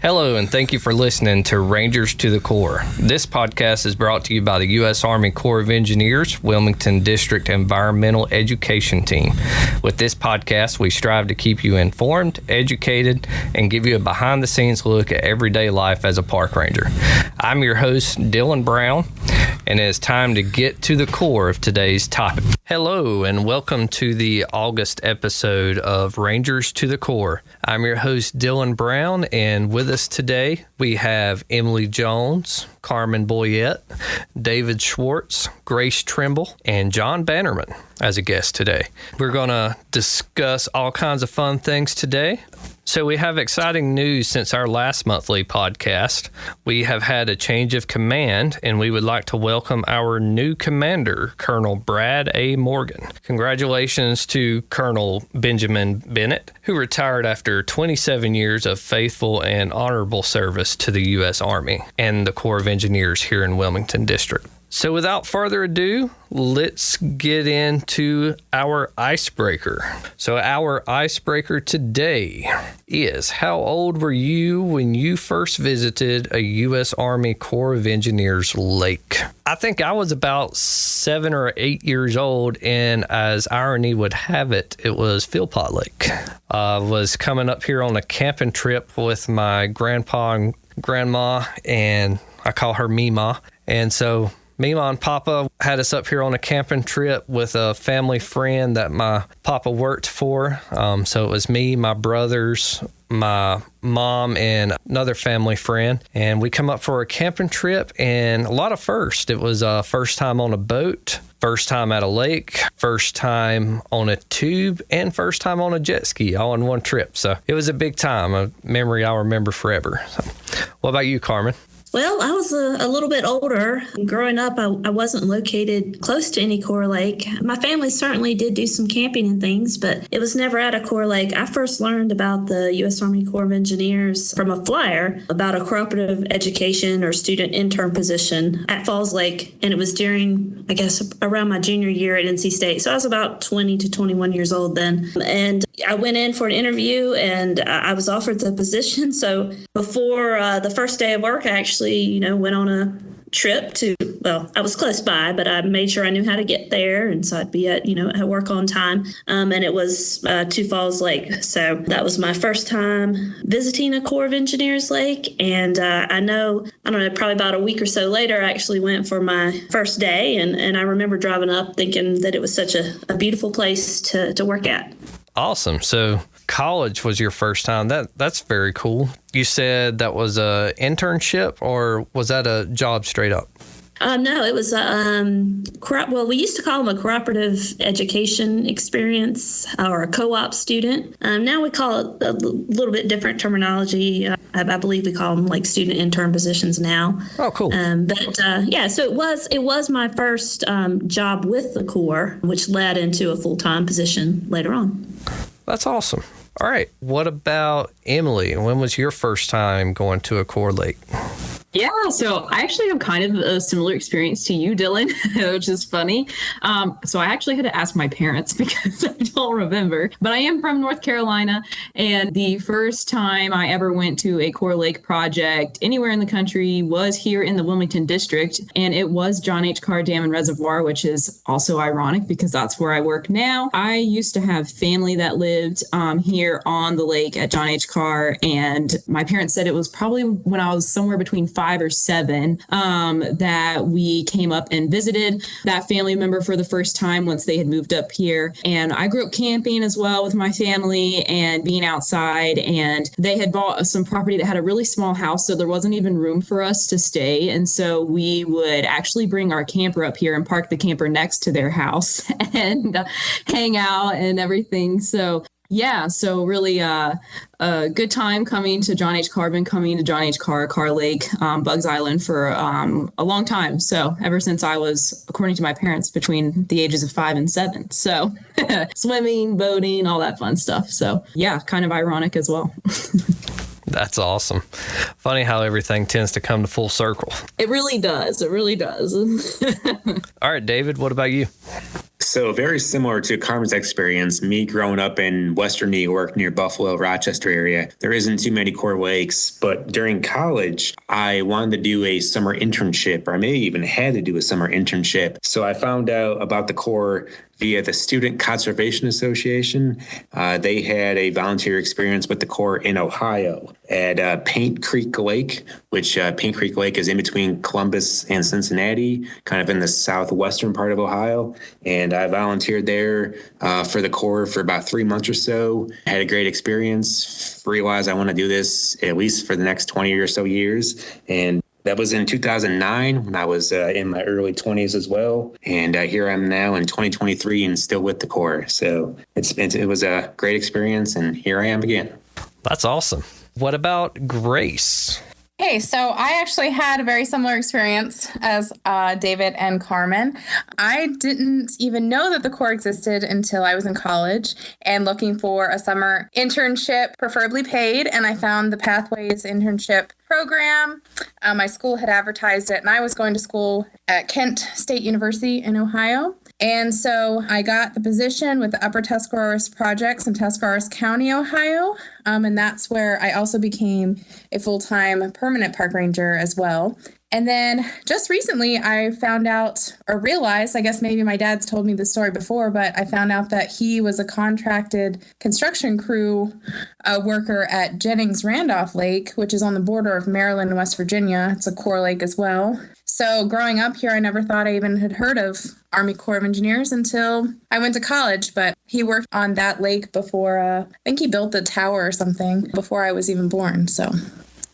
Hello, and thank you for listening to Rangers to the Core. This podcast is brought to you by the U.S. Army Corps of Engineers, Wilmington District Environmental Education Team. With this podcast, we strive to keep you informed, educated, and give you a behind-the-scenes look at everyday life as a park ranger. I'm your host, Dylan Brown, and it is time to get to the core of today's topic. Hello, and welcome to the August episode of Rangers to the Core. I'm your host, Dylan Brown, and with us today, we have Emily Jones, Carmen Boyette, David Schwartz, Grace Trimble, and John Bannerman as a guest today. We're going to discuss all kinds of fun things today. So we have exciting news since our last monthly podcast. We have had a change of command, and we would like to welcome our new commander, Colonel Brad A. Morgan. Congratulations to Colonel Benjamin Bennett, who retired after 27 years of faithful and honorable service to the U.S. Army and the Corps of Engineers here in Wilmington District. So without further ado, let's get into our icebreaker. So our icebreaker today is, how old were you when you first visited a U.S. Army Corps of Engineers lake? I think I was about 7 or 8 years old, and as irony would have it, it was Philpott Lake. I was coming up here on a camping trip with my grandpa and grandma, and I call her Mima. And so Mima and Papa had us up here on a camping trip with a family friend that my Papa worked for. So it was me, my brothers, my mom, and another family friend. And we come up for a camping trip, and a lot of firsts. It was first time on a boat, first time at a lake, first time on a tube, and first time on a jet ski, all in one trip. So it was a big time, a memory I'll remember forever. So, what about you, Carmen? Well, I was a little bit older. Growing up, I wasn't located close to any Corps Lake. My family certainly did do some camping and things, but it was never at a Corps Lake. I first learned about the U.S. Army Corps of Engineers from a flyer about a cooperative education or student intern position at Falls Lake, and it was during, I guess, around my junior year at NC State. So I was about 20 to 21 years old then. And I went in for an interview, and I was offered the position. So before the first day of work, I actually went on a trip to, well, I was close by, but I made sure I knew how to get there. And so I'd be at work on time. And it was to Falls Lake. So that was my first time visiting a Corps of Engineers lake. And I don't know, probably about a week or so later, I actually went for my first day. And I remember driving up thinking that it was such a beautiful place to work at. Awesome. So college was your first time. That's very cool. You said that was a internship, or was that a job straight up? No, it was we used to call them a cooperative education experience or a co-op student. Now we call it a little bit different terminology. I believe we call them like student intern positions now. Oh, cool. So it was my first job with the Corps, which led into a full-time position later on. That's awesome. All right. What about Emily? When was your first time going to a Corps Lake? Yeah, so I actually have kind of a similar experience to you, Dylan, which is funny. So I actually had to ask my parents because I don't remember. But I am from North Carolina, and the first time I ever went to a Corps Lake project anywhere in the country was here in the Wilmington District, and it was John H. Carr Dam and Reservoir, which is also ironic because that's where I work now. I used to have family that lived here on the lake at John H. Carr, and my parents said it was probably when I was somewhere between 5 or 7 that we came up and visited that family member for the first time once they had moved up here. And I grew up camping as well with my family and being outside, and they had bought some property that had a really small house, so there wasn't even room for us to stay. And so we would actually bring our camper up here and park the camper next to their house and hang out and everything. So yeah, so really a good time coming to John H. Carr, Carr Lake, Bugs Island for a long time. So ever since I was, according to my parents, between the ages of 5 and 7. So swimming, boating, all that fun stuff. So yeah, kind of ironic as well. That's awesome. Funny how everything tends to come to full circle. It really does. It really does. All right, David, what about you? So very similar to Carmen's experience, me growing up in Western New York near Buffalo, Rochester area, there isn't too many Corps lakes. But during college, I wanted to do a summer internship, or I maybe even had to do a summer internship. So I found out about the Corps via the Student Conservation Association. They had a volunteer experience with the Corps in Ohio at Paint Creek Lake, which Paint Creek Lake is in between Columbus and Cincinnati, kind of in the southwestern part of Ohio. And I volunteered there for the Corps for about 3 months or so. I had a great experience, realized I want to do this at least for the next 20 or so years. And that was in 2009 when I was in my early 20s as well. And here I am now in 2023 and still with the Corps. So it was a great experience, and here I am again. That's awesome. What about Grace? Hey, so I actually had a very similar experience as David and Carmen. I didn't even know that the Corps existed until I was in college and looking for a summer internship, preferably paid, and I found the Pathways internship program. My school had advertised it, and I was going to school at Kent State University in Ohio. And so I got the position with the Upper Tuscarawas Projects in Tuscarawas County, Ohio. And that's where I also became a full-time permanent park ranger as well. And then just recently I found out or realized, I guess maybe my dad's told me this story before, but I found out that he was a contracted construction crew worker at Jennings Randolph Lake, which is on the border of Maryland and West Virginia. It's a Corps lake as well. So growing up here, I never thought I even had heard of Army Corps of Engineers until I went to college, but he worked on that lake before, I think he built the tower or something before I was even born. So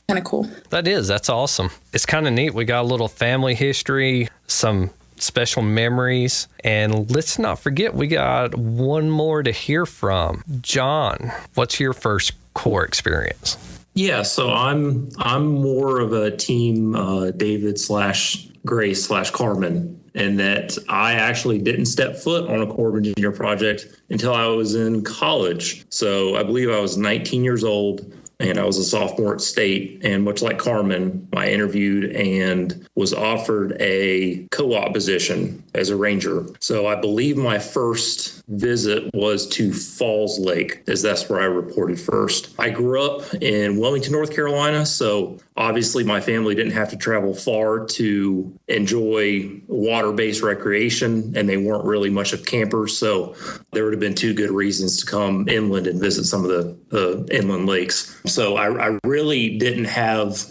kind of cool. That's awesome. It's kind of neat. We got a little family history, some special memories, and let's not forget we got one more to hear from. John, what's your first Corps experience? Yeah, so I'm more of a team David / Grace / Carmen, in that I actually didn't step foot on a Corps of Engineer project until I was in college. So I believe I was 19 years old, and I was a sophomore at State. And much like Carmen, I interviewed and was offered a co-op position as a ranger. So I believe my first visit was to Falls Lake, as that's where I reported first. I grew up in Wilmington, North Carolina, so obviously my family didn't have to travel far to enjoy water-based recreation, and they weren't really much of campers, so there would have been two good reasons to come inland and visit some of the inland lakes. So I really didn't have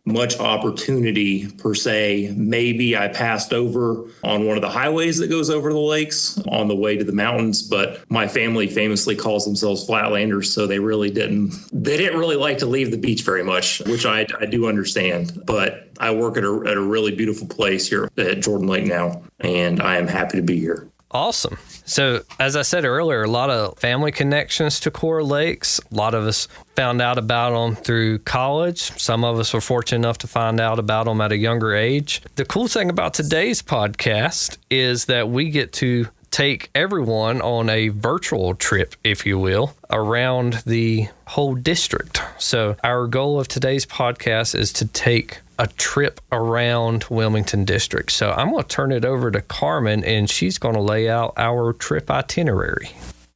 much opportunity per se. Maybe I passed over on one of the highways that goes over the lakes on the way to the mountains, but my family famously calls themselves flatlanders, so they didn't really like to leave the beach very much, which I do understand. But I work at a really beautiful place here at Jordan Lake now, and I am happy to be here. Awesome. So, as I said earlier, a lot of family connections to Corps Lakes. A lot of us found out about them through college. Some of us were fortunate enough to find out about them at a younger age. The cool thing about today's podcast is that we get to take everyone on a virtual trip, if you will, around the whole district. So our goal of today's podcast is to take a trip around Wilmington District. So I'm going to turn it over to Carmen, and she's going to lay out our trip itinerary.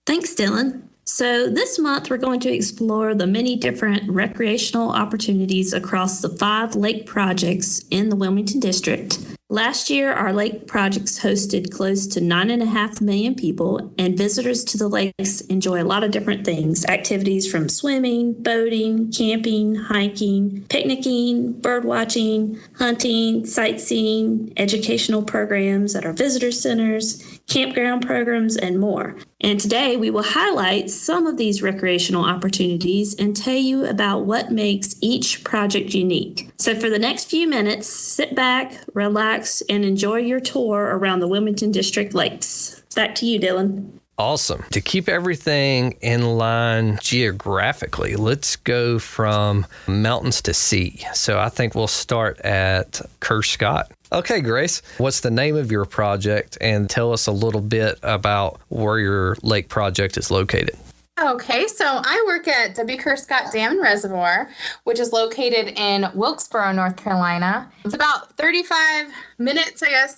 Thanks, Dylan. So this month, we're going to explore the many different recreational opportunities across the 5 lake projects in the Wilmington District. Last year, our lake projects hosted close to 9.5 million people, and visitors to the lakes enjoy a lot of different things. Activities from swimming, boating, camping, hiking, picnicking, bird watching, hunting, sightseeing, educational programs at our visitor centers, campground programs, and more. And today we will highlight some of these recreational opportunities and tell you about what makes each project unique. So for the next few minutes, sit back, relax, and enjoy your tour around the Wilmington District lakes. Back to you, Dylan. Awesome. To keep everything in line geographically, let's go from mountains to sea. So I think we'll start at Kerr Scott. Okay, Grace, what's the name of your project? And tell us a little bit about where your lake project is located. Okay, so I work at W. Kerr Scott Dam and Reservoir, which is located in Wilkesboro, North Carolina. It's about 35 minutes, I guess,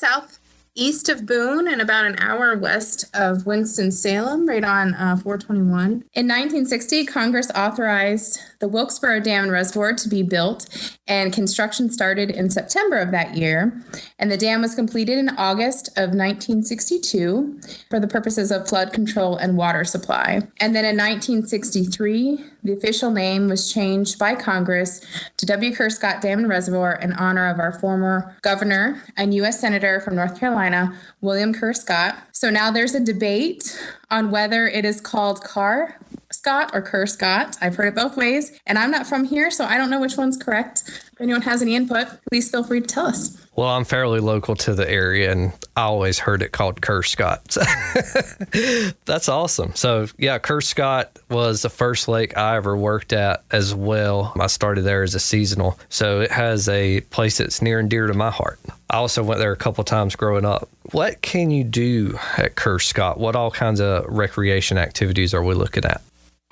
east of Boone and about an hour west of Winston-Salem, right on 421. In 1960, Congress authorized the Wilkesboro Dam and Reservoir to be built, and construction started in September of that year. And the dam was completed in August of 1962 for the purposes of flood control and water supply. And then in 1963, the official name was changed by Congress to W. Kerr Scott Dam and Reservoir in honor of our former governor and U.S. Senator from North Carolina, William Kerr Scott. So now there's a debate on whether it is called Carr Scott or Kerr Scott. I've heard it both ways, and I'm not from here, so I don't know which one's correct. If anyone has any input, please feel free to tell us. Well, I'm fairly local to the area, and I always heard it called Kerr Scott. That's awesome. So, yeah, Kerr Scott was the first lake I ever worked at as well. I started there as a seasonal, so it has a place that's near and dear to my heart. I also went there a couple times growing up. What can you do at Kerr Scott? What all kinds of recreation activities are we looking at?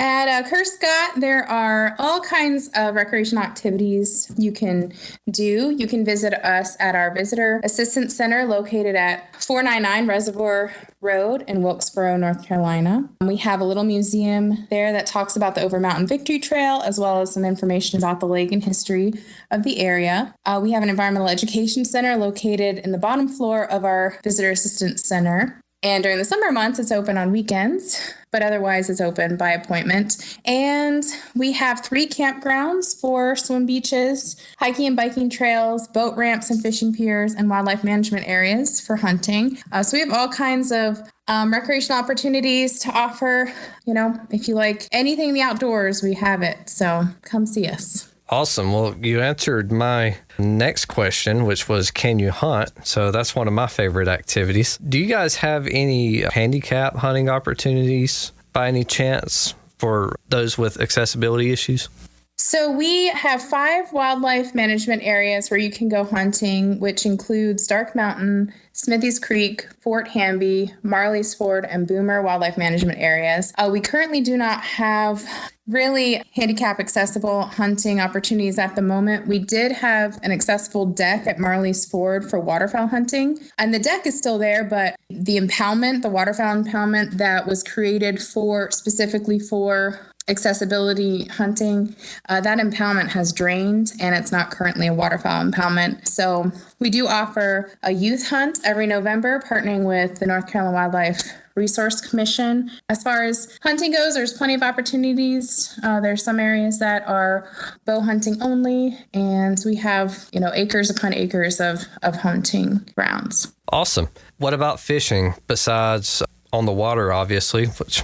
At Kerr Scott, there are all kinds of recreational activities you can do. You can visit us at our Visitor Assistance Center located at 499 Reservoir Road in Wilkesboro, North Carolina. We have a little museum there that talks about the Over Mountain Victory Trail, as well as some information about the lake and history of the area. We have an environmental education center located in the bottom floor of our Visitor Assistance Center. And during the summer months, it's open on weekends, but otherwise it's open by appointment. And we have 3 campgrounds for swim beaches, hiking and biking trails, boat ramps and fishing piers, and wildlife management areas for hunting. So we have all kinds of recreational opportunities to offer. You know, if you like anything in the outdoors, we have it. So come see us. Awesome. Well, you answered my next question, which was, can you hunt? So that's one of my favorite activities. Do you guys have any handicap hunting opportunities by any chance for those with accessibility issues? So we have 5 wildlife management areas where you can go hunting, which includes Dark Mountain, Smithies Creek, Fort Hamby, Marley's Ford, and Boomer wildlife management areas. We currently do not have really handicap accessible hunting opportunities at the moment. We did have an accessible deck at Marley's Ford for waterfowl hunting, and the deck is still there, but the impoundment, the waterfowl impoundment that was created specifically for accessibility hunting, that impoundment has drained, and it's not currently a waterfowl impoundment. So we do offer a youth hunt every November, partnering with the North Carolina Wildlife Resource Commission. As far as hunting goes, there's plenty of opportunities. There's some areas that are bow hunting only, and we have, acres upon acres of hunting grounds. Awesome. What about fishing besides on the water, obviously, which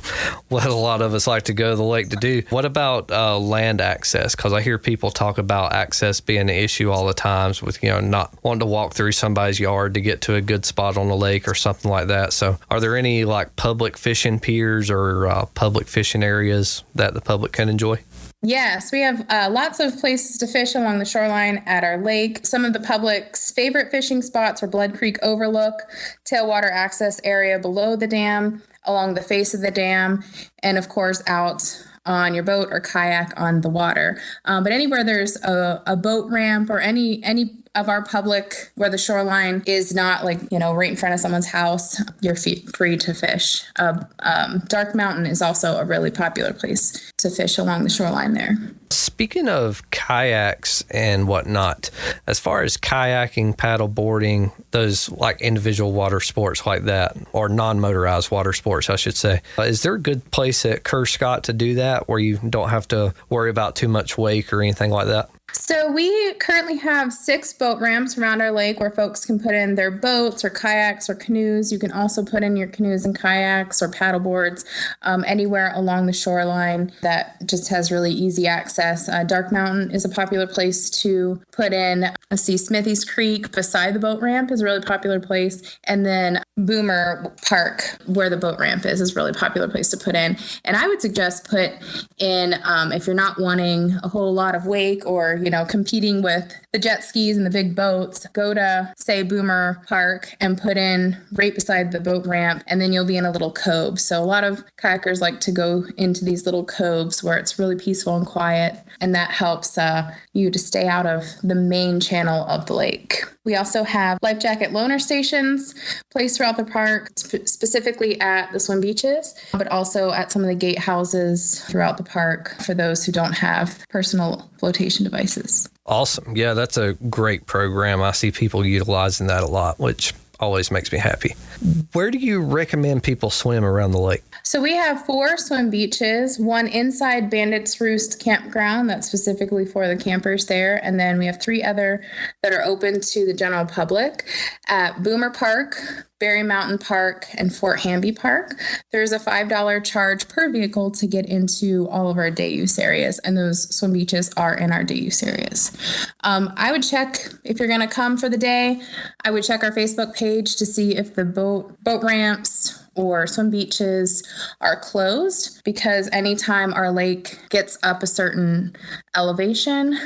what a lot of us like to go to the lake to do? What about land access? Because I hear people talk about access being an issue all the times with, not wanting to walk through somebody's yard to get to a good spot on the lake or something like that. So are there any public fishing piers or public fishing areas that the public can enjoy? Yes, we have lots of places to fish along the shoreline at our lake. Some of the public's favorite fishing spots are Blood Creek Overlook, tailwater access area below the dam, along the face of the dam, and of course out on your boat or kayak on the water. But anywhere there's a boat ramp or any of our public where the shoreline is not right in front of someone's house, you're free to fish. Dark Mountain is also a really popular place to fish along the shoreline there. Speaking of kayaks and whatnot, as far as kayaking, paddle boarding, those individual water sports like that, or non-motorized water sports, I should say, is there a good place at Kerr Scott to do that where you don't have to worry about too much wake or anything like that? So we currently have 6 boat ramps around our lake where folks can put in their boats or kayaks or canoes. You can also put in your canoes and kayaks or paddle boards anywhere along the shoreline that just has really easy access. Dark Mountain is a popular place to put in. Smithies Creek beside the boat ramp is a really popular place. And then Boomer Park, where the boat ramp is a really popular place to put in. And I would suggest put in, if you're not wanting a whole lot of wake or, competing with the jet skis and the big boats, go to, say, Boomer Park and put in right beside the boat ramp, and then you'll be in a little cove. So a lot of kayakers like to go into these little coves where it's really peaceful and quiet, and that helps you to stay out of the main channel of the lake. We also have life jacket loaner stations placed throughout the park, specifically at the swim beaches, but also at some of the gatehouses throughout the park for those who don't have personal flotation devices. Awesome. Yeah, that's a great program. I see people utilizing that a lot, which always makes me happy. Where do you recommend people swim around the lake? So we have 4 swim beaches, one inside Bandit's Roost campground that's specifically for the campers there. And then we have 3 other that are open to the general public at Boomer Park, Berry Mountain Park, and Fort Hamby Park. There's a $5 charge per vehicle to get into all of our day use areas, and those swim beaches are in our day use areas. I would check, if you're going to come for the day, I would check our Facebook page to see if the boat ramps or swim beaches are closed, because anytime our lake gets up a certain elevation,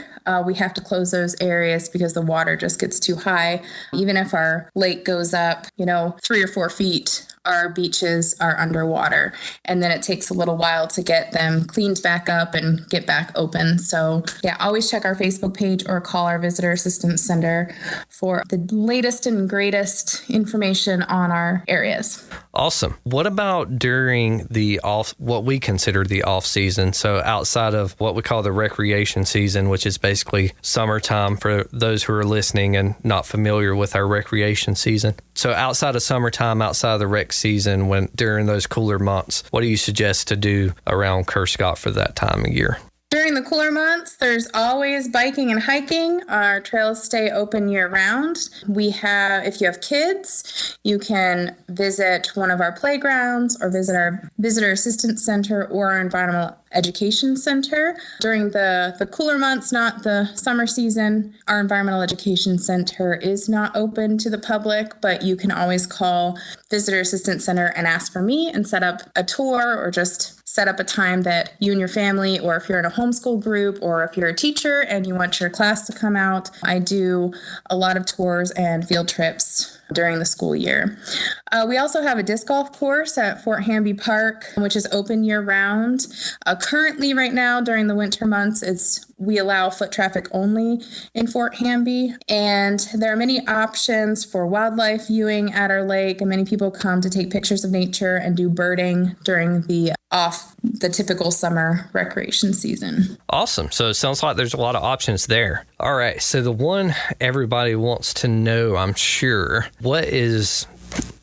we have to close those areas because the water just gets too high. Even if our lake goes up, 3 or 4 feet, our beaches are underwater, and then it takes a little while to get them cleaned back up and get back open. So yeah, always check our Facebook page or call our Visitor Assistance Center for the latest and greatest information on our areas. Awesome. What about during what we consider the off season? So outside of what we call the recreation season, which is basically summertime for those who are listening and not familiar with our recreation season. So outside of summertime, outside of the rec season, during those cooler months, what do you suggest to do around Kerscott for that time of year? During the cooler months, there's always biking and hiking. Our trails stay open year round. If you have kids, you can visit one of our playgrounds or visit our Visitor Assistance Center or our Environmental Education Center. During the cooler months, not the summer season, our Environmental Education Center is not open to the public, but you can always call Visitor Assistance Center and ask for me and set up a tour, or just set up a time that you and your family, or if you're in a homeschool group, or if you're a teacher and you want your class to come out. I do a lot of tours and field trips during the school year. We also have a disc golf course at Fort Hamby Park, which is open year round. Currently, right now, during the winter months, we allow foot traffic only in Fort Hamby. And there are many options for wildlife viewing at our lake, and many people come to take pictures of nature and do birding during the typical summer recreation season. Awesome. So it sounds like there's a lot of options there. All right. So the one everybody wants to know, I'm sure, what is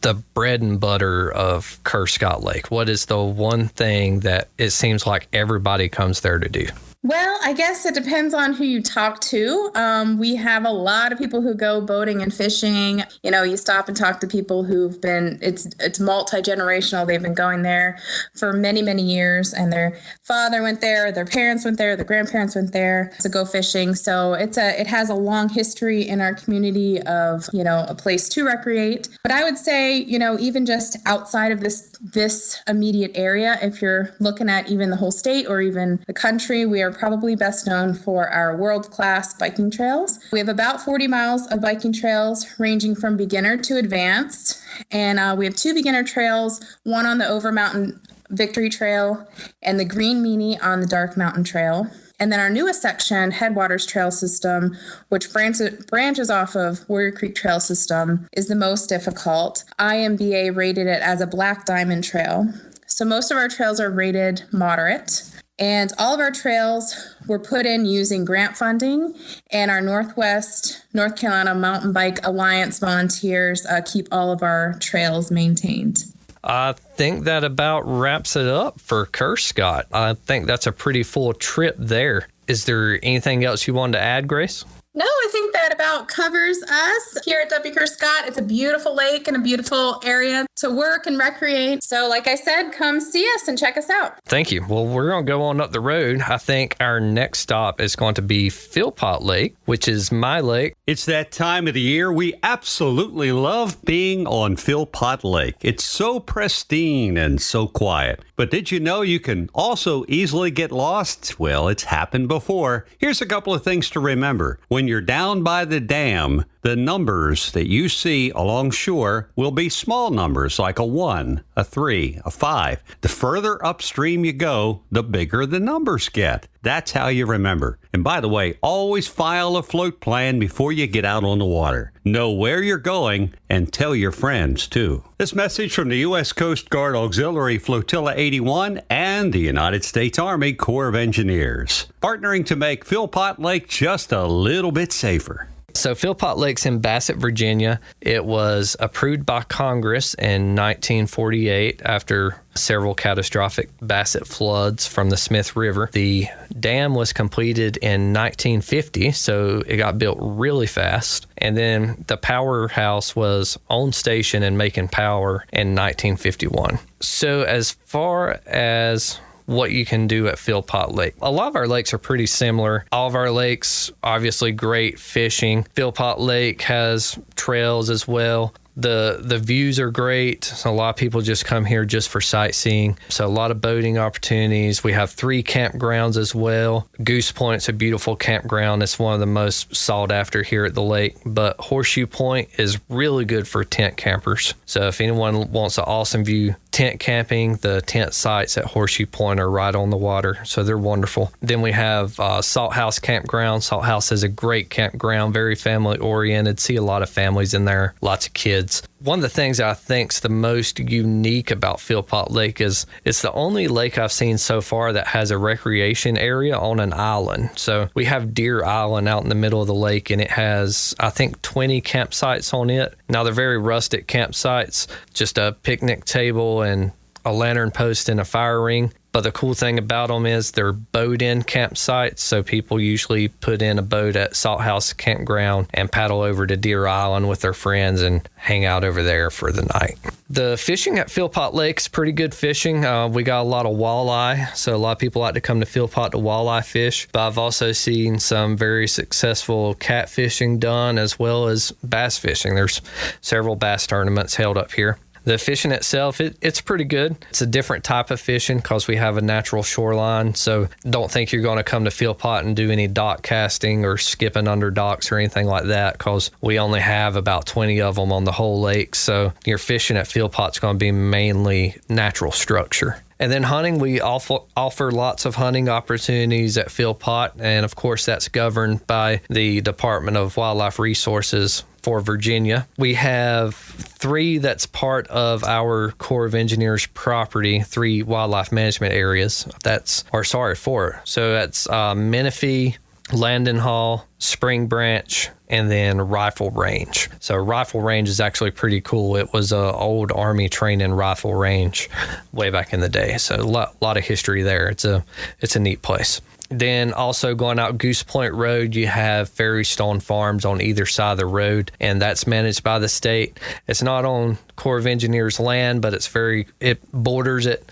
the bread and butter of Kerscott Lake? What is the one thing that it seems like everybody comes there to do? Well, I guess it depends on who you talk to. We have a lot of people who go boating and fishing. You stop and talk to people who've been, it's multi-generational. They've been going there for many, many years, and their father went there, their parents went there, their grandparents went there to go fishing. So it has a long history in our community of, a place to recreate. But I would say, even just outside of this immediate area, if you're looking at even the whole state or even the country, we are probably best known for our world-class biking trails. We have about 40 miles of biking trails ranging from beginner to advanced. And we have 2 beginner trails, one on the Over Mountain Victory Trail and the Green Meanie on the Dark Mountain Trail. And then our newest section, Headwaters Trail System, which branches off of Warrior Creek Trail System, is the most difficult. IMBA rated it as a Black Diamond Trail. So most of our trails are rated moderate. And all of our trails were put in using grant funding, and our Northwest North Carolina Mountain Bike Alliance volunteers keep all of our trails maintained. I think that about wraps it up for Kerscott. I think that's a pretty full trip there. Is there anything else you wanted to add, Grace? No, I think that about covers us here at W. Kerscott. It's a beautiful lake and a beautiful area to work and recreate. So like I said, come see us and check us out. Thank you. Well, we're going to go on up the road. I think our next stop is going to be Philpott Lake, which is my lake. It's that time of the year. We absolutely love being on Philpott Lake. It's so pristine and so quiet. But did you know you can also easily get lost? Well, it's happened before. Here's a couple of things to remember. When you're down by the dam, the numbers that you see along shore will be small numbers like a 1, a 3, a 5. The further upstream you go, the bigger the numbers get. That's how you remember. And by the way, always file a float plan before you get out on the water. Know where you're going and tell your friends, too. This message from the U.S. Coast Guard Auxiliary Flotilla 81 and the United States Army Corps of Engineers, partnering to make Philpott Lake just a little bit safer. So Philpott Lake's in Bassett, Virginia. It was approved by Congress in 1948 after several catastrophic Bassett floods from the Smith River. The dam was completed in 1950, so it got built really fast. And then the powerhouse was on station and making power in 1951. So as far as what you can do at Philpott Lake. A lot of our lakes are pretty similar. All of our lakes, obviously great fishing. Philpott Lake has trails as well. The views are great. So a lot of people just come here just for sightseeing. So a lot of boating opportunities. We have 3 campgrounds as well. Goose Point's a beautiful campground. It's one of the most sought after here at the lake. But Horseshoe Point is really good for tent campers. So if anyone wants an awesome view tent camping, the tent sites at Horseshoe Point are right on the water. So they're wonderful. Then we have Salt House Campground. Salt House is a great campground, very family oriented. See a lot of families in there, lots of kids. One of the things I think's the most unique about Philpott Lake is it's the only lake I've seen so far that has a recreation area on an island. So we have Deer Island out in the middle of the lake, and it has, I think, 20 campsites on it. Now, they're very rustic campsites, just a picnic table and a lantern post and a fire ring. But the cool thing about them is they're boat-in campsites, so people usually put in a boat at Salt House Campground and paddle over to Deer Island with their friends and hang out over there for the night. The fishing at Philpott Lake is pretty good fishing. We got a lot of walleye, so a lot of people like to come to Philpott to walleye fish. But I've also seen some very successful catfishing done as well as bass fishing. There's several bass tournaments held up here. The fishing itself, it's pretty good. It's a different type of fishing because we have a natural shoreline. So don't think you're going to come to Philpott and do any dock casting or skipping under docks or anything like that, because we only have about 20 of them on the whole lake. So your fishing at Philpott's going to be mainly natural structure. And then hunting, we offer lots of hunting opportunities at Philpott. And of course, that's governed by the Department of Wildlife Resources for Virginia. We have 3 that's part of our Corps of Engineers property, 3 wildlife management areas. 4. So that's Menifee, Landon Hall, Spring Branch, and then Rifle Range. So Rifle Range is actually pretty cool. It was an old Army training rifle range way back in the day. So a lot of history there. It's a neat place. Then also going out Goose Point Road, you have Ferrystone Farms on either side of the road, and that's managed by the state. It's not on Corps of Engineers land, but it borders it.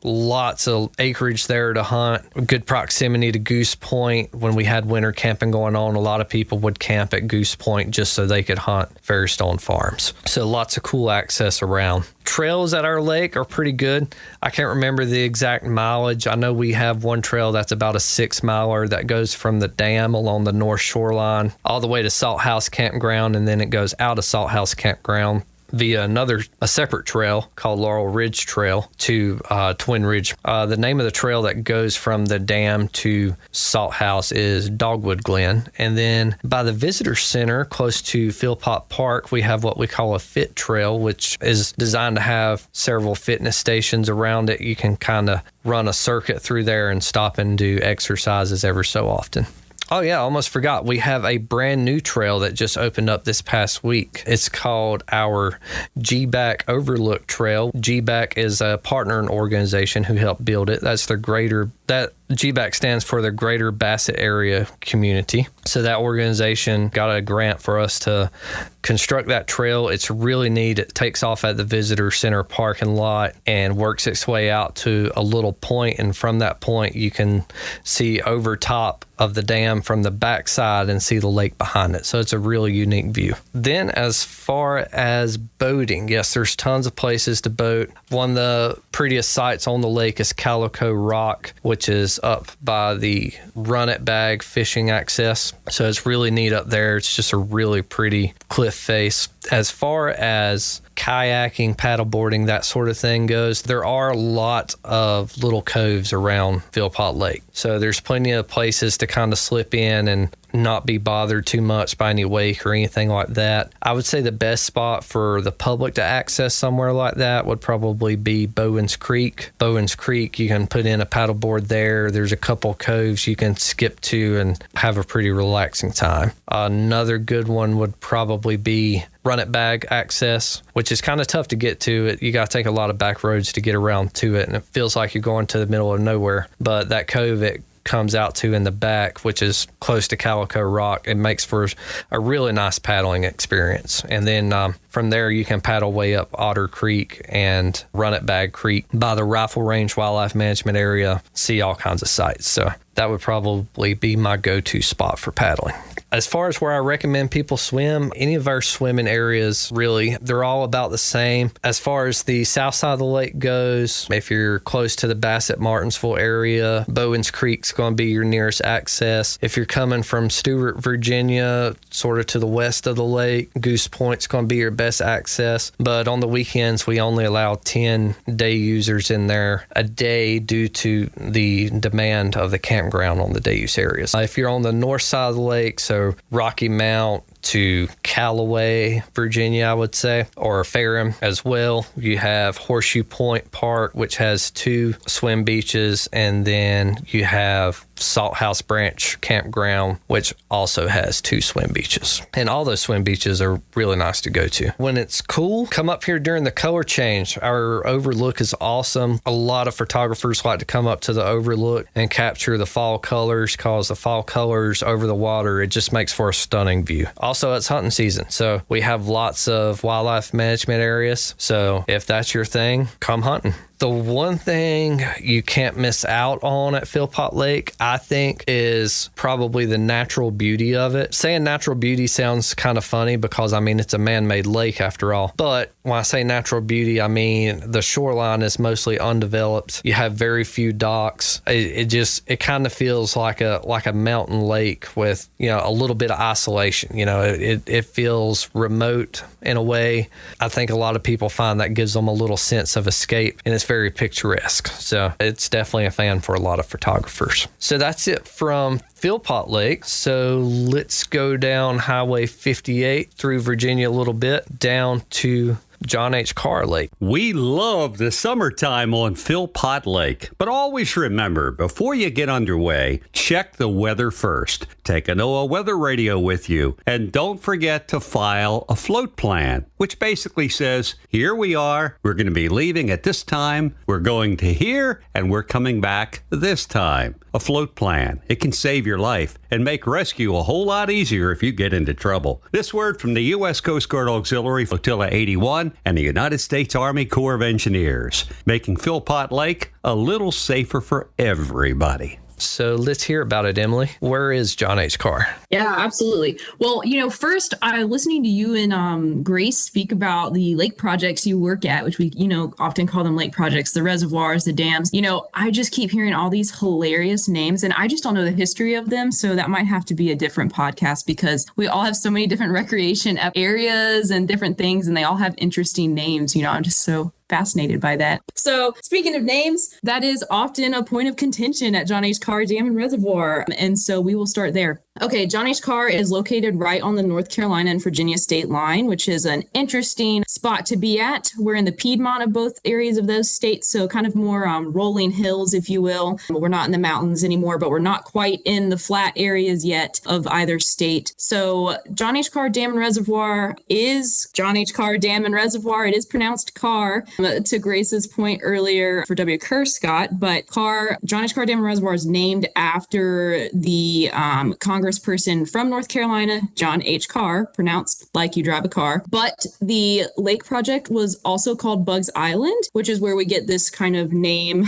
Lots of acreage there to hunt. Good proximity to Goose Point. When we had winter camping going on, a lot of people would camp at Goose Point just so they could hunt Ferrystone Farms. So lots of cool access around. Trails at our lake are pretty good. I can't remember the exact mileage. I know we have one trail that's about a 6-miler that goes from the dam along the north shoreline all the way to Salt House Campground, and then it goes out of Salt House Campground via a separate trail called Laurel Ridge Trail to Twin Ridge. The name of the trail that goes from the dam to Salt House is Dogwood Glen. And then by the visitor center close to Philpott Park, we have what we call a fit trail, which is designed to have several fitness stations around it. You can kind of run a circuit through there and stop and do exercises every so often. Oh, yeah, I almost forgot. We have a brand new trail that just opened up this past week. It's called our GBAC Overlook Trail. GBAC is a partner and organization who helped build it. That GBAC stands for the Greater Bassett Area Community. So that organization got a grant for us to construct that trail. It's really neat. It takes off at the visitor center parking lot and works its way out to a little point. And from that point, you can see over top of the dam from the backside and see the lake behind it. So it's a really unique view. Then as far as boating, yes, there's tons of places to boat. One of the prettiest sites on the lake is Calico Rock, which which is up by the Run It Bag fishing access. So it's really neat up there. It's just a really pretty cliff face. As far as kayaking, paddleboarding, that sort of thing goes, there are a lot of little coves around Philpott Lake. So there's plenty of places to kind of slip in and not be bothered too much by any wake or anything like that. I would say the best spot for the public to access somewhere like that would probably be Bowens Creek. Bowens Creek, you can put in a paddleboard there. There's a couple coves you can skip to and have a pretty relaxing time. Another good one would probably be Run It Bag access, which is kind of tough to get to. You got to take a lot of back roads to get around to it, and it feels like you're going to the middle of nowhere. But that cove it comes out to in the back, which is close to Calico Rock, it makes for a really nice paddling experience. And then from there, you can paddle way up Otter Creek and Run It Bag Creek by the Rifle Range Wildlife Management Area, see all kinds of sights. So that would probably be my go-to spot for paddling. As far as where I recommend people swim, any of our swimming areas, really, they're all about the same. As far as the south side of the lake goes, if you're close to the Bassett-Martinsville area, Bowens Creek's going to be your nearest access. If you're coming from Stewart, Virginia, sort of to the west of the lake, Goose Point's going to be your best access. But on the weekends, we only allow 10 day users in there a day due to the demand of the campground on the day use areas. If you're on the north side of the lake, so Rocky Mount to Callaway, Virginia, I would say, or Ferrum as well. You have Horseshoe Point Park, which has 2 swim beaches, and then you have Salthouse Branch Campground, which also has 2 swim beaches. And all those swim beaches are really nice to go to. When it's cool, come up here during the color change. Our overlook is awesome. A lot of photographers like to come up to the overlook and capture the fall colors, because the fall colors over the water, it just makes for a stunning view. Also, it's hunting season, so we have lots of wildlife management areas. So if that's your thing, come hunting. The one thing you can't miss out on at Philpott Lake, I think, is probably the natural beauty of it. Saying natural beauty sounds kind of funny because, I mean, it's a man-made lake after all. But when I say natural beauty, I mean the shoreline is mostly undeveloped. You have very few docks. It kind of feels like a mountain lake with, a little bit of isolation. It feels remote in a way. I think a lot of people find that gives them a little sense of escape, and it's very picturesque. So it's definitely a fan for a lot of photographers. So that's it from Philpott Lake. So let's go down Highway 58 through Virginia a little bit down to John H. Carr Lake. We love the summertime on Philpott Lake, but always remember, before you get underway, check the weather first. Take a NOAA weather radio with you, and don't forget to file a float plan, which basically says, here we are, we're going to be leaving at this time, we're going to here, and we're coming back this time. A float plan. It can save your life and make rescue a whole lot easier if you get into trouble. This word from the U.S. Coast Guard Auxiliary Flotilla 81 and the United States Army Corps of Engineers, making Philpott Lake a little safer for everybody. So let's hear about it, Emily. Where is John H. Carr? Yeah, absolutely. Well, first, listening to you and Grace speak about the lake projects you work at, which we, often call them lake projects, the reservoirs, the dams. I just keep hearing all these hilarious names, and I just don't know the history of them. So that might have to be a different podcast, because we all have so many different recreation areas and different things, and they all have interesting names. I'm just so fascinated by that. So speaking of names, that is often a point of contention at John H. Carr Dam and Reservoir. And so we will start there. Okay, John H. Carr is located right on the North Carolina and Virginia state line, which is an interesting spot to be at. We're in the Piedmont of both areas of those states, so kind of more rolling hills, if you will. We're not in the mountains anymore, but we're not quite in the flat areas yet of either state. So John H. Carr Dam and Reservoir is John H. Carr Dam and Reservoir. It is pronounced Carr, to Grace's point earlier for W. Kerr Scott, but John H. Carr Dam and Reservoir is named after the congressperson from North Carolina, John H. Carr, pronounced like you drive a car. But the lake Lake project was also called Bugs Island, which is where we get this kind of name,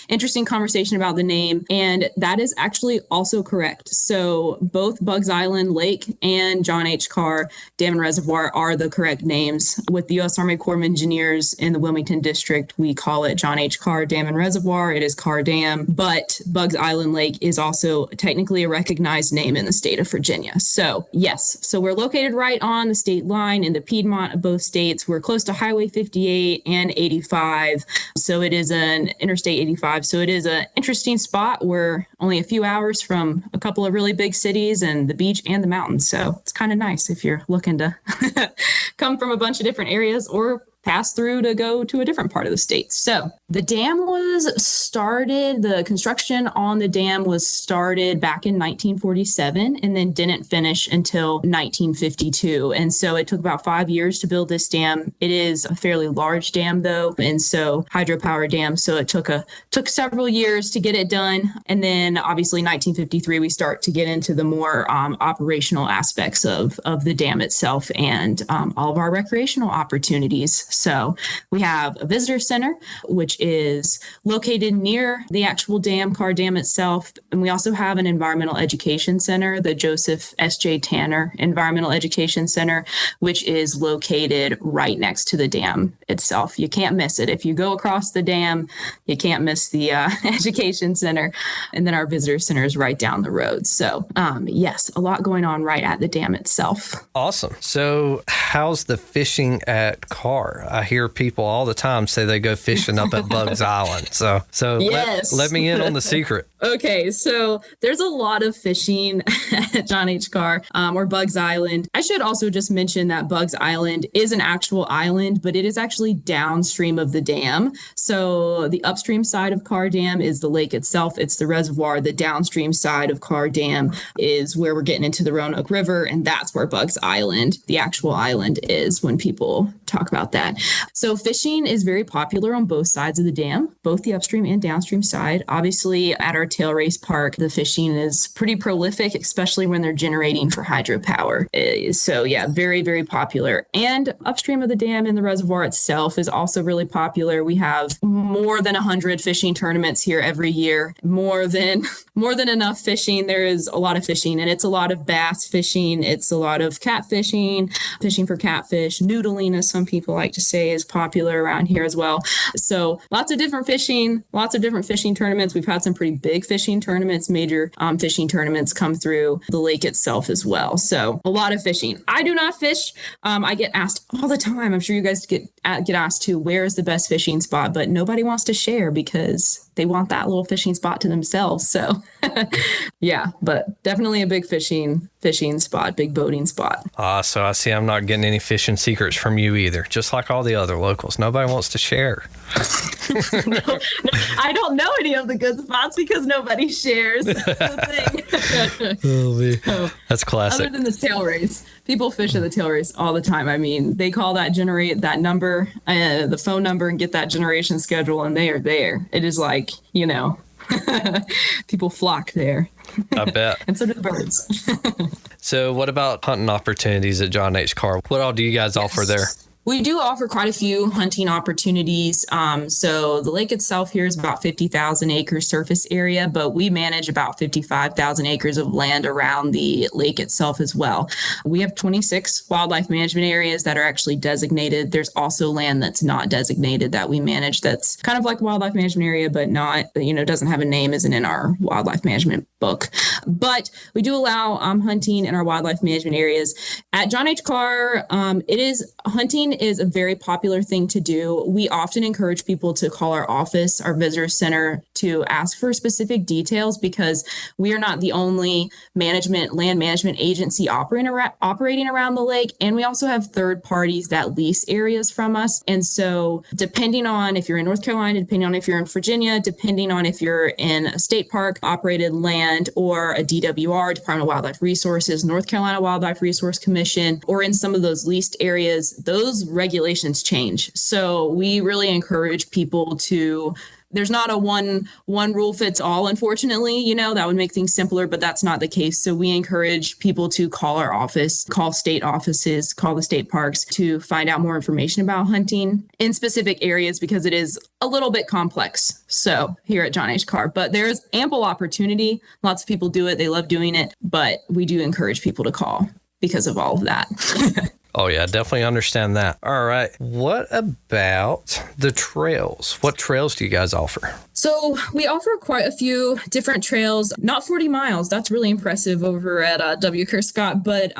interesting conversation about the name. And that is actually also correct. So both Bugs Island Lake and John H. Carr Dam and Reservoir are the correct names. With the U.S. Army Corps of Engineers in the Wilmington district, we call it John H. Carr Dam and Reservoir. It is Carr Dam, but Bugs Island Lake is also technically a recognized name in the state of Virginia. So yes, so we're located right on the state line in the Piedmont of both states. We're close to Highway 58 and 85. So it is an Interstate 85. So it is an interesting spot. We're only a few hours from a couple of really big cities and the beach and the mountains. So it's kind of nice if you're looking to come from a bunch of different areas or pass through to go to a different part of the state. So the dam was started, the construction on the dam was started back in 1947 and then didn't finish until 1952. And so it took about 5 years to build this dam. It is a fairly large dam though, and so hydropower dam. So it took several years to get it done. And then obviously 1953, we start to get into the more operational aspects of the dam itself and all of our recreational opportunities. So we have a visitor center, which is located near the actual dam, Carr Dam itself. And we also have an environmental education center, the Joseph S.J. Tanner Environmental Education Center, which is located right next to the dam itself. You can't miss it. If you go across the dam, you can't miss the education center. And then our visitor center is right down the road. So yes, a lot going on right at the dam itself. Awesome. So how's the fishing at Carr? I hear people all the time say they go fishing up at Bugs Island. So yes. let me in on the secret. Okay, so there's a lot of fishing at John H. Carr or Bugs Island. I should also just mention that Bugs Island is an actual island, but it is actually downstream of the dam. So the upstream side of Carr Dam is the lake itself. It's the reservoir. The downstream side of Carr Dam is where we're getting into the Roanoke River, and that's where Bugs Island, the actual island, is when people talk about that. So fishing is very popular on both sides of the dam, both the upstream and downstream side. Obviously, at our tail race park, the fishing is pretty prolific, especially when they're generating for hydropower. So yeah, very, very popular. And upstream of the dam in the reservoir itself is also really popular. We have more than 100 fishing tournaments here every year, more than enough fishing. There is a lot of fishing, and it's a lot of bass fishing. It's a lot of catfishing, fishing for catfish, noodling, as some people like to say, is popular around here as well. So lots of different fishing tournaments. We've had some pretty big fishing tournaments, major fishing tournaments come through the lake itself as well. So a lot of fishing. I do not fish. I get asked all the time. I'm sure you guys get asked too, where is the best fishing spot? But nobody wants to share because they want that little fishing spot to themselves. So yeah, but definitely a big fishing spot, big boating spot. So I see I'm not getting any fishing secrets from you either, just like all the other locals. Nobody wants to share. No, I don't know any of the good spots because nobody shares. That's the thing. That's classic. Other than the tail race, people fish at the tail race all the time. I mean, they call that number, the phone number, and get that generation schedule, and they are there. It is like, people flock there. I bet. And so do the birds. So what about hunting opportunities at John H. Carr? What all do you guys offer there? We do offer quite a few hunting opportunities. So the lake itself here is about 50,000 acres surface area, but we manage about 55,000 acres of land around the lake itself as well. We have 26 wildlife management areas that are actually designated. There's also land that's not designated that we manage that's kind of like a wildlife management area, but not, doesn't have a name, isn't in our wildlife management book. But we do allow hunting in our wildlife management areas. At John H. Carr, hunting is a very popular thing to do. We often encourage people to call our office, our visitor center, to ask for specific details because we are not the only land management agency operating around the lake. And we also have third parties that lease areas from us. And so depending on if you're in North Carolina, depending on if you're in Virginia, depending on if you're in a state park operated land or a DWR, Department of Wildlife Resources, North Carolina Wildlife Resource Commission, or in some of those leased areas, those regulations change. So we really encourage people to there's not a one rule fits all, unfortunately. That would make things simpler, but that's not the case. So we encourage people to call our office, call state offices, call the state parks to find out more information about hunting in specific areas, because it is a little bit complex. So here at John H. Carr, but there's ample opportunity. Lots of people do it. They love doing it, but we do encourage people to call because of all of that. Oh, yeah, definitely understand that. All right. What about the trails? What trails do you guys offer? So we offer quite a few different trails, not 40 miles. That's really impressive over at W. Kerr Scott, but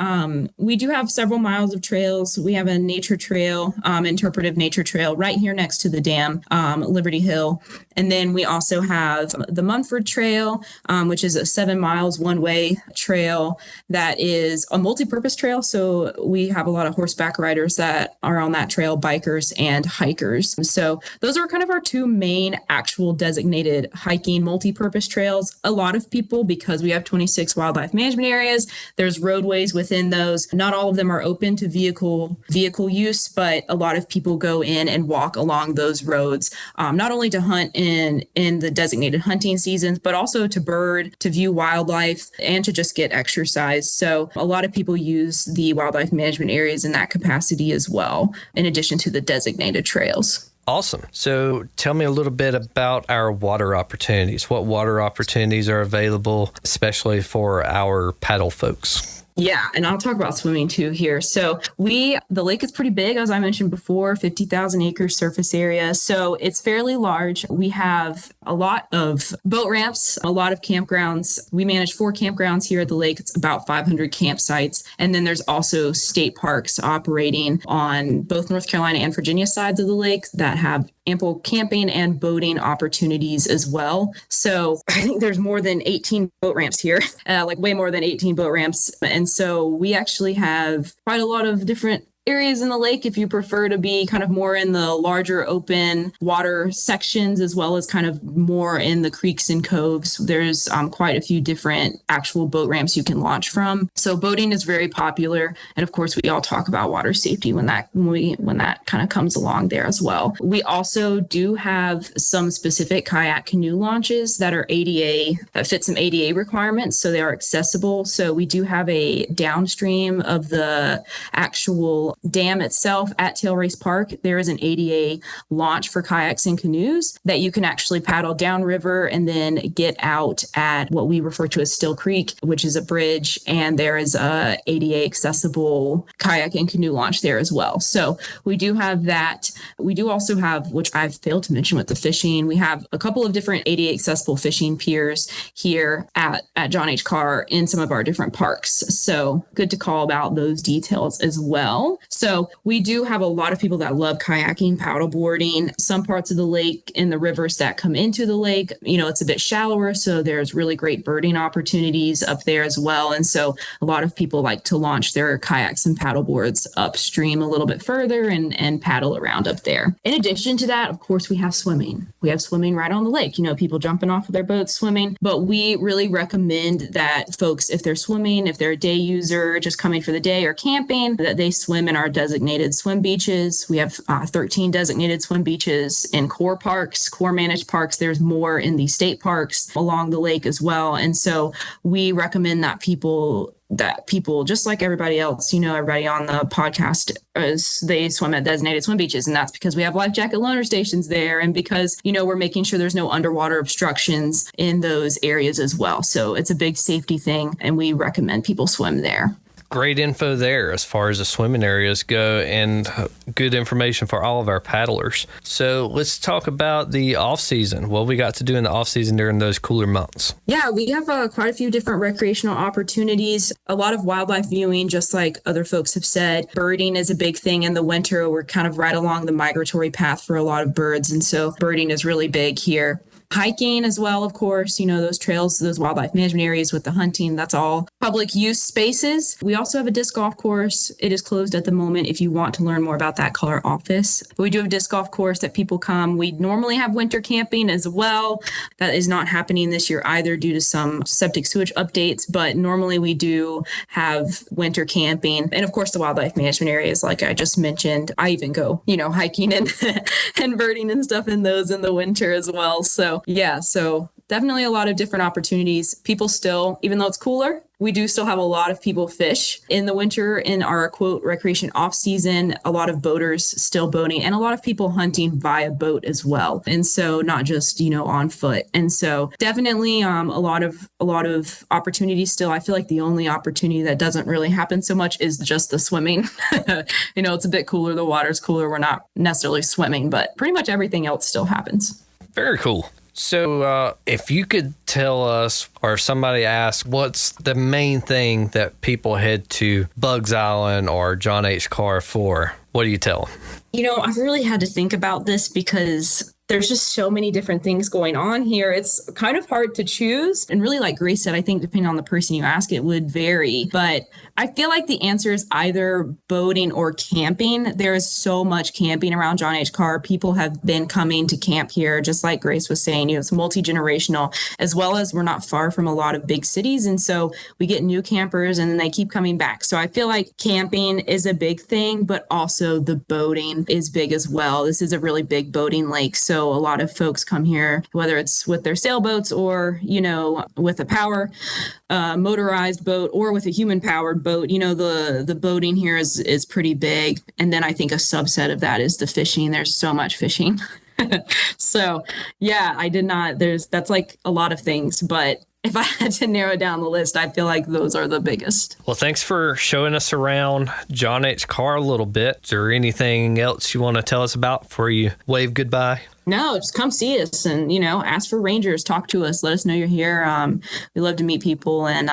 we do have several miles of trails. We have a nature trail, interpretive nature trail right here next to the dam, Liberty Hill. And then we also have the Munford Trail, which is a 7 miles one-way trail that is a multi-purpose trail. So we have a lot of horseback riders that are on that trail, bikers and hikers. So those are kind of our two main actual designated hiking multi-purpose trails. A lot of people, because we have 26 wildlife management areas, there's roadways within those. Not all of them are open to vehicle use, but a lot of people go in and walk along those roads, not only to hunt in the designated hunting seasons, but also to bird, to view wildlife, and to just get exercise. So a lot of people use the wildlife management areas in that capacity as well, in addition to the designated trails. Awesome. So tell me a little bit about our water opportunities. What water opportunities are available, especially for our paddle folks? Yeah, and I'll talk about swimming too here. So the lake is pretty big, as I mentioned before, 50,000 acres surface area. So it's fairly large. We have a lot of boat ramps, a lot of campgrounds. We manage 4 campgrounds here at the lake. It's about 500 campsites. And then there's also state parks operating on both North Carolina and Virginia sides of the lake that have ample camping and boating opportunities as well. So I think there's more than 18 boat ramps here, like way more than 18 boat ramps. And so we actually have quite a lot of different areas in the lake if you prefer to be kind of more in the larger open water sections, as well as kind of more in the creeks and coves. There's quite a few different actual boat ramps you can launch from. So boating is very popular. And of course, we all talk about water safety when that kind of comes along there as well. We also do have some specific kayak canoe launches that are ADA, that fit some ADA requirements. So they are accessible. So we do have a downstream of the actual dam itself at Tail Race Park. There is an ADA launch for kayaks and canoes that you can actually paddle downriver and then get out at what we refer to as Still Creek, which is a bridge. And there is a ADA accessible kayak and canoe launch there as well. So we do have that. We do also have, which I've failed to mention with the fishing, we have a couple of different ADA accessible fishing piers here at John H. Carr in some of our different parks. So good to call about those details as well. So we do have a lot of people that love kayaking, paddleboarding. Some parts of the lake and the rivers that come into the lake, it's a bit shallower. So there's really great birding opportunities up there as well. And so a lot of people like to launch their kayaks and paddleboards upstream a little bit further and paddle around up there. In addition to that, of course, we have swimming. We have swimming right on the lake, people jumping off of their boats, swimming. But we really recommend that folks, if they're swimming, if they're a day user just coming for the day or camping, that they swim in our designated swim beaches. We have 13 designated swim beaches in core parks, core managed parks. There's more in the state parks along the lake as well. And so we recommend that people, just like everybody else, everybody on the podcast, they swim at designated swim beaches. And that's because we have life jacket loaner stations there. And because, we're making sure there's no underwater obstructions in those areas as well. So it's a big safety thing. And we recommend people swim there. Great info there as far as the swimming areas go, and good information for all of our paddlers. So let's talk about the off season. What we got to do in the off season during those cooler months. Yeah, we have quite a few different recreational opportunities, a lot of wildlife viewing, just like other folks have said. Birding is a big thing in the winter. We're kind of right along the migratory path for a lot of birds. And so birding is really big here. hiking as well, of course, those trails, those wildlife management areas with the hunting, that's all public use spaces. We also have a disc golf course. It is closed at the moment. If you want to learn more about that, call our office. But we do have a disc golf course that people come. We normally have winter camping as well. That is not happening this year either due to some septic sewage updates, but normally we do have winter camping. And of course, the wildlife management areas, like I just mentioned, I even go, hiking and and birding and stuff in those in the winter as well. So yeah, so definitely a lot of different opportunities. People still, even though it's cooler, we do still have a lot of people fish in the winter in our quote recreation off season, a lot of boaters still boating and a lot of people hunting via boat as well. And so not just, on foot. And so definitely a lot of opportunities still. I feel like the only opportunity that doesn't really happen so much is just the swimming. It's a bit cooler. The water's cooler. We're not necessarily swimming, but pretty much everything else still happens. Very cool. So if you could tell us, or somebody asks, what's the main thing that people head to Bugs Island or John H. Carr for, what do you tell them? I've really had to think about this because there's just so many different things going on here. It's kind of hard to choose. And really, like Grace said, I think depending on the person you ask, it would vary. But I feel like the answer is either boating or camping. There is so much camping around John H. Carr. People have been coming to camp here, just like Grace was saying, it's multi-generational, as well as we're not far from a lot of big cities. And so we get new campers and then they keep coming back. So I feel like camping is a big thing, but also the boating is big as well. This is a really big boating lake. So a lot of folks come here, whether it's with their sailboats or, with a power motorized boat or with a human powered boat. The boating here is pretty big. And then I think a subset of that is the fishing. There's so much fishing. So yeah, that's like a lot of things, but if I had to narrow down the list, I feel like those are the biggest. Well, thanks for showing us around John H. Carr a little bit. Is there anything else you want to tell us about before you wave goodbye? No, just come see us and, ask for rangers, talk to us, let us know you're here. We love to meet people and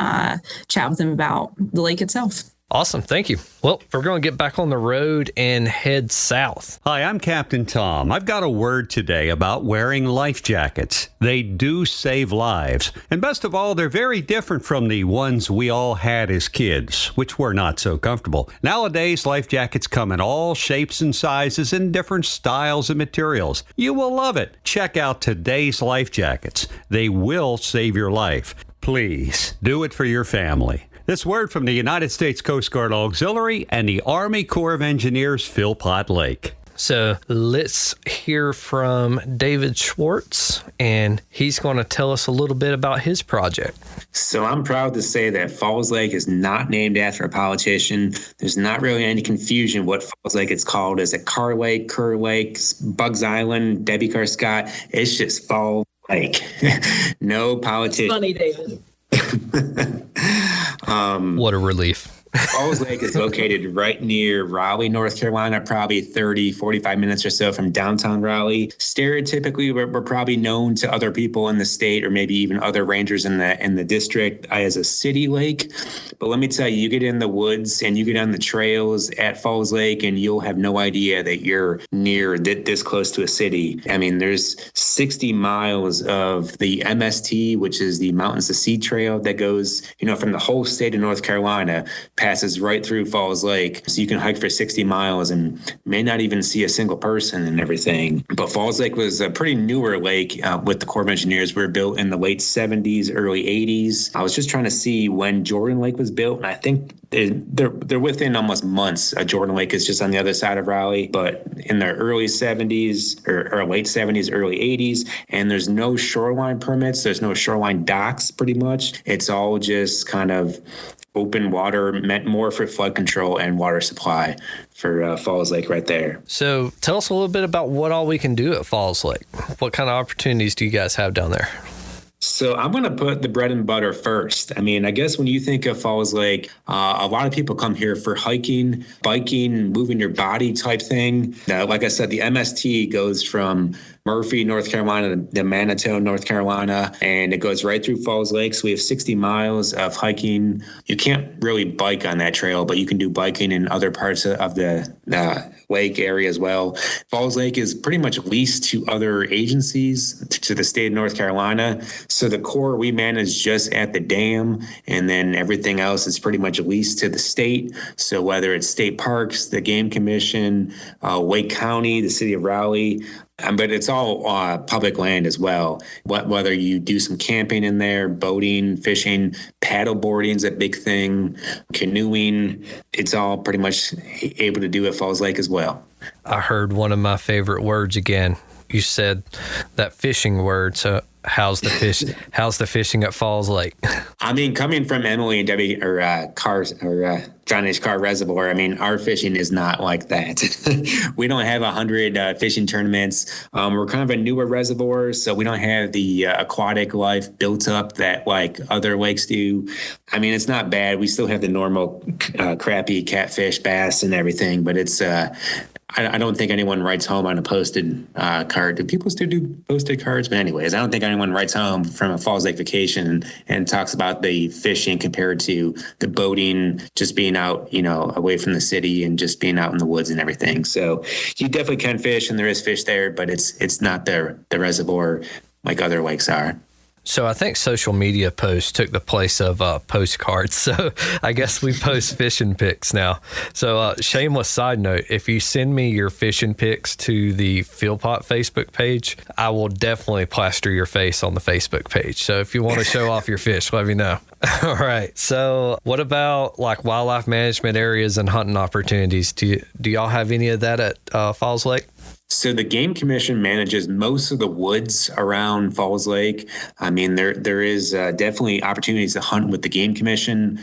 chat with them about the lake itself. Awesome. Thank you. Well, we're going to get back on the road and head south. Hi, I'm Captain Tom. I've got a word today about wearing life jackets. They do save lives. And best of all, they're very different from the ones we all had as kids, which were not so comfortable. Nowadays, life jackets come in all shapes and sizes and different styles and materials. You will love it. Check out today's life jackets. They will save your life. Please do it for your family. This word from the United States Coast Guard Auxiliary and the Army Corps of Engineers, Philpott Lake. So let's hear from David Schwartz, and he's going to tell us a little bit about his project. So I'm proud to say that Falls Lake is not named after a politician. There's not really any confusion what Falls Lake is called. Is it Carr Lake, Kerr Lake, Bugs Island, Debbie Carr Scott? It's just Falls Lake. No politician. Funny, David. What a relief. Falls Lake is located right near Raleigh, North Carolina, probably 45 minutes or so from downtown Raleigh. Stereotypically, we're probably known to other people in the state or maybe even other rangers in the district as a city lake. But let me tell you, you get in the woods and you get on the trails at Falls Lake and you'll have no idea that you're near this close to a city. I mean, there's 60 miles of the MST, which is the Mountains to Sea Trail that goes, from the whole state of North Carolina, passes right through Falls Lake. So you can hike for 60 miles and may not even see a single person and everything. But Falls Lake was a pretty newer lake with the Corps of Engineers. We were built in the late 70s, early 80s. I was just trying to see when Jordan Lake was built, and I think they're within almost months. Jordan Lake is just on the other side of Raleigh, but in the early 70s or late 70s, early 80s, and there's no shoreline permits. There's no shoreline docks, pretty much. It's all just kind of open water, meant more for flood control and water supply for Falls Lake right there. So tell us a little bit about what all we can do at Falls Lake. What kind of opportunities do you guys have down there? So I'm going to put the bread and butter first. I mean, I guess when you think of Falls Lake, a lot of people come here for hiking, biking, moving your body type thing. Like I said, the MST goes from Murphy, North Carolina, to Manitou, North Carolina, and it goes right through Falls Lake. So we have 60 miles of hiking. You can't really bike on that trail, but you can do biking in other parts of the lake area as well. Falls Lake is pretty much leased to other agencies, to the state of North Carolina. So the core we manage just at the dam, and then everything else is pretty much leased to the state. So whether it's state parks, the Game Commission, Wake County, the city of Raleigh, but it's all public land as well. Whether you do some camping in there, boating, fishing, paddle boarding is a big thing, canoeing, it's all pretty much able to do at Falls Lake as well. I heard one of my favorite words again. You said that fishing word. So how's the fish? How's the fishing at Falls Lake? I mean, coming from Emily and Debbie John H. Carr Reservoir, I mean, our fishing is not like that. We don't have 100 fishing tournaments. We're kind of a newer reservoir, so we don't have the aquatic life built up that like other lakes do. I mean, it's not bad. We still have the normal crappie, catfish, bass, and everything, but it's I don't think anyone writes home on a posted card. Do people still do posted cards? But anyways, I don't think anyone writes home from a Falls Lake vacation and talks about the fishing compared to the boating, just being out, away from the city and just being out in the woods and everything. So you definitely can fish, and there is fish there, but it's not the reservoir like other lakes are. So I think social media posts took the place of postcards. So I guess we post fishing pics now. So shameless side note, if you send me your fishing pics to the Philpott Facebook page, I will definitely plaster your face on the Facebook page. So if you want to show off your fish, let me know. All right. So what about like wildlife management areas and hunting opportunities? Do y'all have any of that at Falls Lake? So the Game Commission manages most of the woods around Falls Lake. I mean, there is definitely opportunities to hunt with the Game Commission.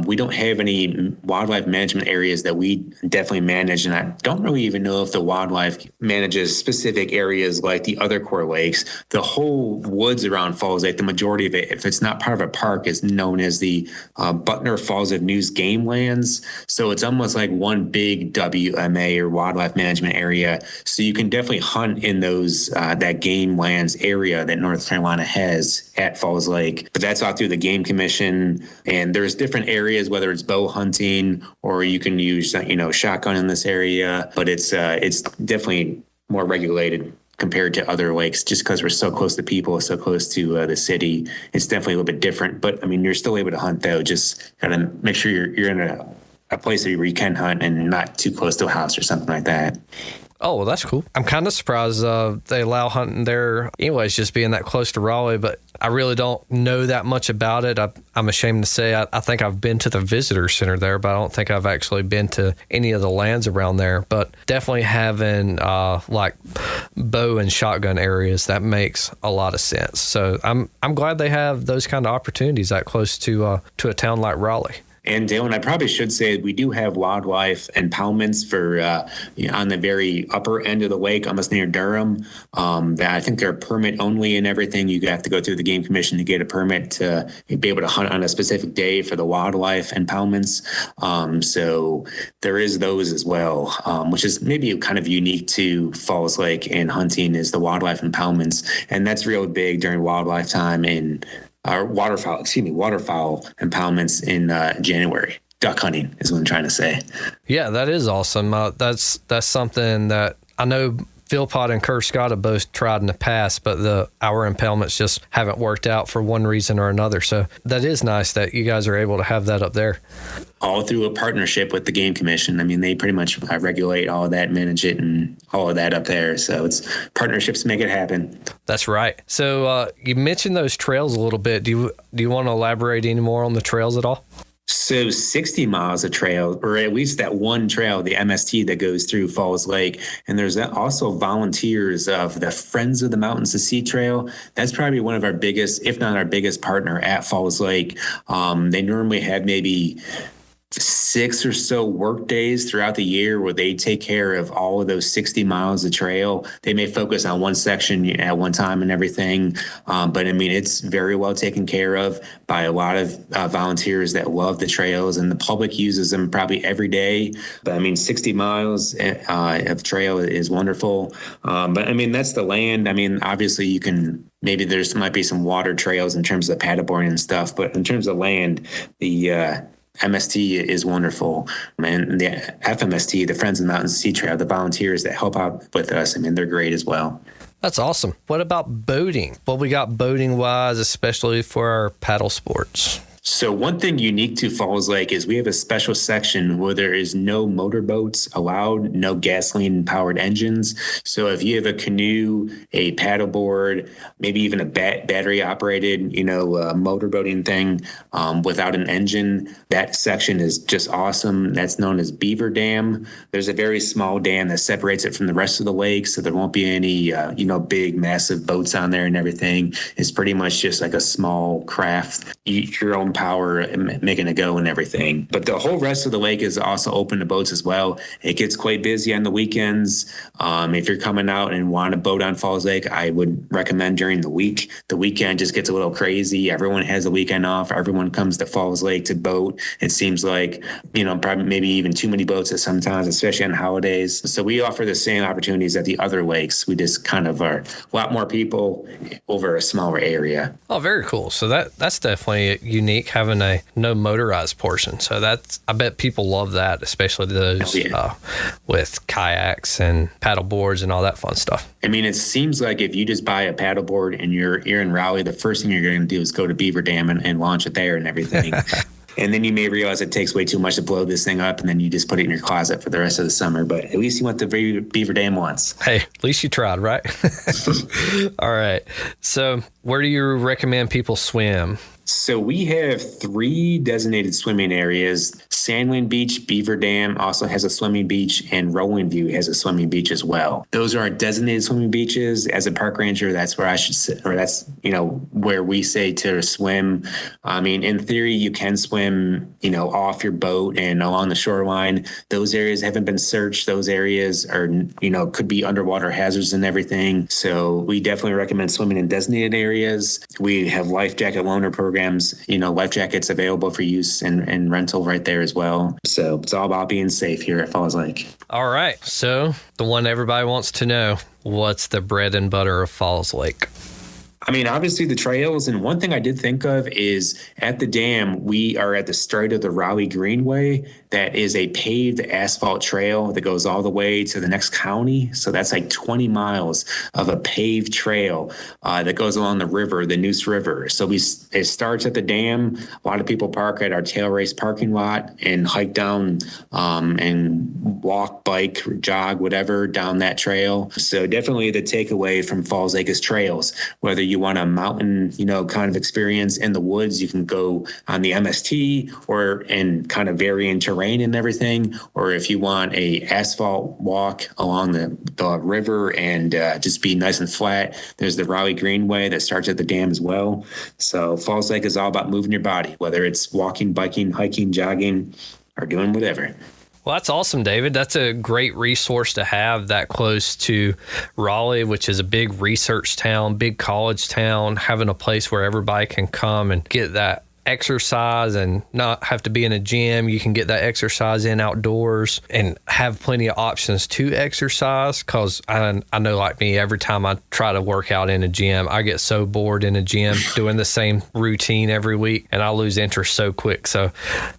We don't have any wildlife management areas that we definitely manage, and I don't really even know if the wildlife manages specific areas like the other core lakes. The whole woods around Falls Lake, the majority of it, if it's not part of a park, is known as the Butner Falls of News Game Lands. So it's almost like one big WMA or wildlife management area. So you can definitely hunt in those that game lands area that North Carolina has at Falls Lake, but that's all through the Game Commission. And there's different areas, whether it's bow hunting or you can use shotgun in this area, but it's definitely more regulated compared to other lakes, just because we're so close to people, so close to the city. It's definitely a little bit different, but I mean, you're still able to hunt though. Just gotta make sure you're in a place where you can hunt and not too close to a house or something like that. Oh, well, that's cool. I'm kind of surprised they allow hunting there anyways, just being that close to Raleigh, but I really don't know that much about it. I'm ashamed to say I think I've been to the visitor center there, but I don't think I've actually been to any of the lands around there. But definitely having like bow and shotgun areas, that makes a lot of sense. So I'm glad they have those kind of opportunities that close to a town like Raleigh. And Dylan, I probably should say we do have wildlife impoundments for on the very upper end of the lake, almost near Durham. That I think they're permit only and everything. You have to go through the Game Commission to get a permit to be able to hunt on a specific day for the wildlife impoundments. So there is those as well, which is maybe kind of unique to Falls Lake and hunting is the wildlife impoundments, and that's really big during wildlife time in. Waterfowl impoundments in January. Duck hunting is what I'm trying to say. Yeah, that is awesome. That's something that I know Philpott and Kerr Scott have both tried in the past, but our impoundments just haven't worked out for one reason or another. So that is nice that you guys are able to have that up there. All through a partnership with the Game Commission. I mean, they pretty much regulate all of that, manage it, and all of that up there. So it's partnerships make it happen. That's right. So you mentioned those trails a little bit. Do you want to elaborate any more on the trails at all? So 60 miles of trail, or at least that one trail, the MST that goes through Falls Lake. And there's also volunteers of the Friends of the Mountains to Sea Trail. That's probably one of our biggest, if not our biggest partner at Falls Lake. They normally have maybe 6 or so work days throughout the year where they take care of all of those 60 miles of trail. They may focus on one section at one time and everything. But I mean, it's very well taken care of by a lot of volunteers that love the trails, and the public uses them probably every day. But I mean, 60 miles of trail is wonderful. But I mean, that's the land. I mean, obviously you can, maybe might be some water trails in terms of paddleboarding and stuff, but in terms of land, the MST is wonderful. And the FMST, the Friends of the Mountains Sea Trail, the volunteers that help out with us, I mean, they're great as well. That's awesome. What about boating? What we got boating wise, especially for our paddle sports? So one thing unique to Falls Lake is we have a special section where there is no motorboats allowed, no gasoline-powered engines. So if you have a canoe, a paddleboard, maybe even a battery-operated, motorboating thing without an engine, that section is just awesome. That's known as Beaver Dam. There's a very small dam that separates it from the rest of the lake, so there won't be any, big, massive boats on there and everything. It's pretty much just like a small craft, your own power and making it go and everything. But the whole rest of the lake is also open to boats as well. It gets quite busy on the weekends. If you're coming out and want to boat on Falls Lake, I would recommend during the week. The weekend just gets a little crazy. Everyone has a weekend off. Everyone comes to Falls Lake to boat. It seems like, probably maybe even too many boats at sometimes, especially on holidays. So we offer the same opportunities at the other lakes. We just kind of are a lot more people over a smaller area. Oh, very cool. So that's definitely unique, having a no motorized portion. So I bet people love that, especially those with kayaks and paddle boards and all that fun stuff. I mean, it seems like if you just buy a paddleboard and you're in Raleigh, the first thing you're going to do is go to Beaver Dam and launch it there and everything. And then you may realize it takes way too much to blow this thing up, and then you just put it in your closet for the rest of the summer. But at least you went to Beaver Dam once. Hey, at least you tried, right? All right. So where do you recommend people swim? So we have 3 designated swimming areas. Sandwing Beach, Beaver Dam also has a swimming beach, and Rolling View has a swimming beach as well. Those are our designated swimming beaches. As a park ranger, that's where I should sit, or that's, where we say to swim. I mean, in theory, you can swim, off your boat and along the shoreline. Those areas haven't been searched. Those areas are, could be underwater hazards and everything. So we definitely recommend swimming in designated areas. We have life jacket loaner programs, life jackets available for use and rental right there as well. So it's all about being safe here at Falls Lake. All right. So the one everybody wants to know, what's the bread and butter of Falls Lake? I mean, obviously the trails. And one thing I did think of is at the dam, we are at the start of the Raleigh Greenway. That is a paved asphalt trail that goes all the way to the next county. So that's like 20 miles of a paved trail that goes along the river, the Neuse River. So it starts at the dam. A lot of people park at our tail race parking lot and hike down and walk, bike, jog, whatever, down that trail. So definitely the takeaway from Falls Lake is trails. Whether you want a mountain, kind of experience in the woods, you can go on the MST and kind of vary in terrain and everything, or if you want a asphalt walk along the river and just be nice and flat, there's the Raleigh Greenway that starts at the dam as well. So Falls Lake is all about moving your body, whether it's walking, biking, hiking, jogging, or doing whatever. Well, that's awesome, David. That's a great resource to have that close to Raleigh, which is a big research town, big college town, having a place where everybody can come and get that exercise and not have to be in a gym. You can get that exercise in outdoors and have plenty of options to exercise, because I know, like me, every time I try to work out in a gym, I get so bored in a gym doing the same routine every week, and I lose interest so quick. So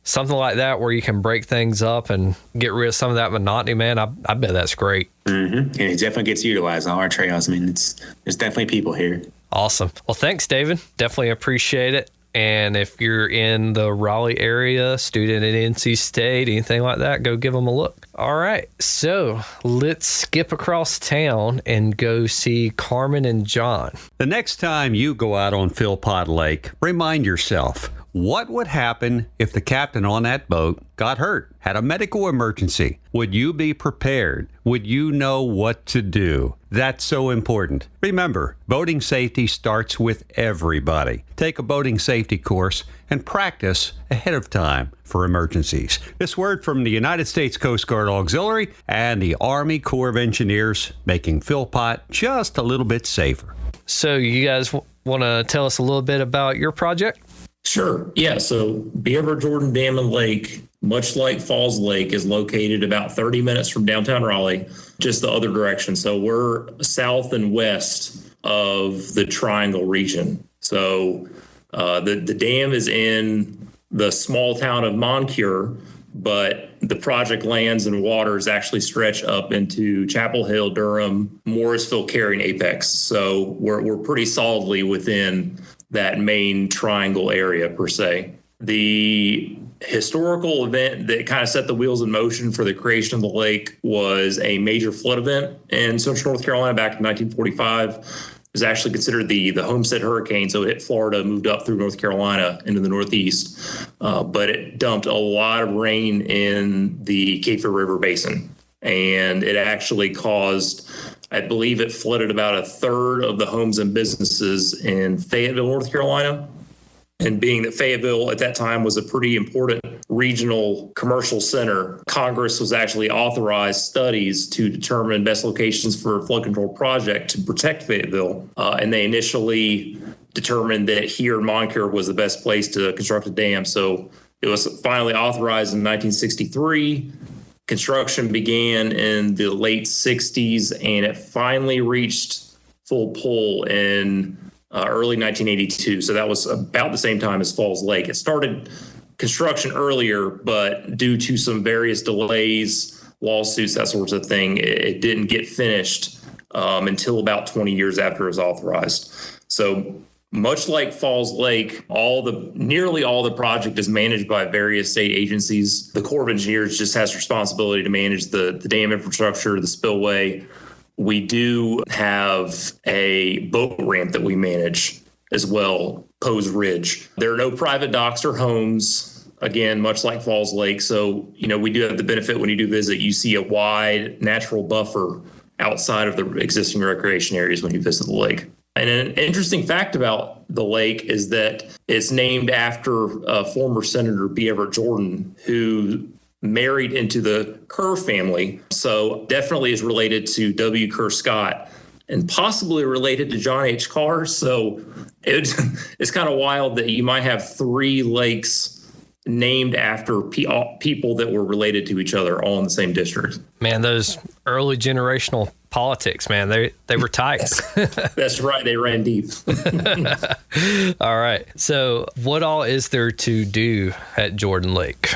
something like that where you can break things up and get rid of some of that monotony, man, I bet that's great. Mm-hmm. And it definitely gets utilized on our trails. I mean, there's definitely people here. Awesome. Well, thanks, David. Definitely appreciate it. And if you're in the Raleigh area, student at NC State, anything like that, go give them a look. All right. So let's skip across town and go see Carmen and John. The next time you go out on Philpott Lake, remind yourself, what would happen if the captain on that boat got hurt, had a medical emergency? Would you be prepared? Would you know what to do? That's so important. Remember, boating safety starts with everybody. Take a boating safety course and practice ahead of time for emergencies. This word from the United States Coast Guard Auxiliary and the Army Corps of Engineers, making Philpott just a little bit safer. So you guys want to tell us a little bit about your project? Sure. Yeah. So Beaver Jordan Dam and Lake, much like Falls Lake, is located about 30 minutes from downtown Raleigh, just the other direction. So we're south and west of the Triangle region. So the dam is in the small town of Moncure, but the project lands and waters actually stretch up into Chapel Hill, Durham, Morrisville, Cary, and Apex. So we're pretty solidly within that main triangle area per se. The historical event that kind of set the wheels in motion for the creation of the lake was a major flood event in central North Carolina back in 1945. It was actually considered the Homestead Hurricane. So it hit Florida, moved up through North Carolina into the Northeast, but it dumped a lot of rain in the Cape Fear River Basin. And it actually caused, I believe it flooded about a third of the homes and businesses in Fayetteville, North Carolina. And being that Fayetteville at that time was a pretty important regional commercial center, Congress was actually authorized studies to determine best locations for a flood control project to protect Fayetteville. And they initially determined that here in Moncure was the best place to construct a dam. So it was finally authorized in 1963. Construction began in the late 60s, and it finally reached full pull in early 1982. So that was about the same time as Falls Lake. It started construction earlier, but due to some various delays, lawsuits, that sorts of thing, it didn't get finished until about 20 years after it was authorized. So much like Falls Lake, nearly all the project is managed by various state agencies. The Corps of Engineers just has responsibility to manage the dam infrastructure, the spillway. We do have a boat ramp that we manage as well, Pose Ridge. There are no private docks or homes, again, much like Falls Lake. So, we do have the benefit when you do visit, you see a wide natural buffer outside of the existing recreation areas when you visit the lake. And an interesting fact about the lake is that it's named after former Senator B. Everett Jordan, who married into the Kerr family. So definitely is related to W. Kerr Scott and possibly related to John H. Carr. So it's kind of wild that you might have three lakes named after people that were related to each other all in the same district. Man, those early generational politics, man, they were tight. That's right. They ran deep. All right. So what all is there to do at Jordan Lake?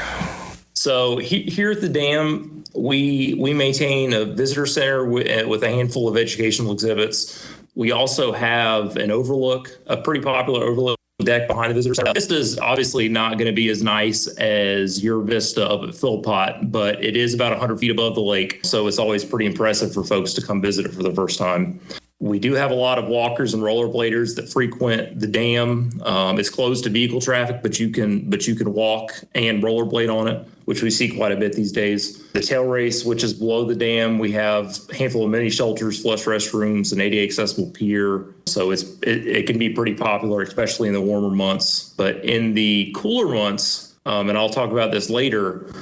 So here at the dam, we maintain a visitor center with a handful of educational exhibits. We also have an overlook, a pretty popular overlook deck behind the visitor center. Vista is obviously not going to be as nice as your vista up at Philpott, but it is about 100 feet above the lake. So it's always pretty impressive for folks to come visit it for the first time. We do have a lot of walkers and rollerbladers that frequent the dam. It's closed to vehicle traffic, but you can walk and rollerblade on it, which we see quite a bit these days. The tail race, which is below the dam, we have a handful of mini shelters, flush restrooms, an ADA accessible pier. So it can be pretty popular, especially in the warmer months. But in the cooler months, and I'll talk about this later,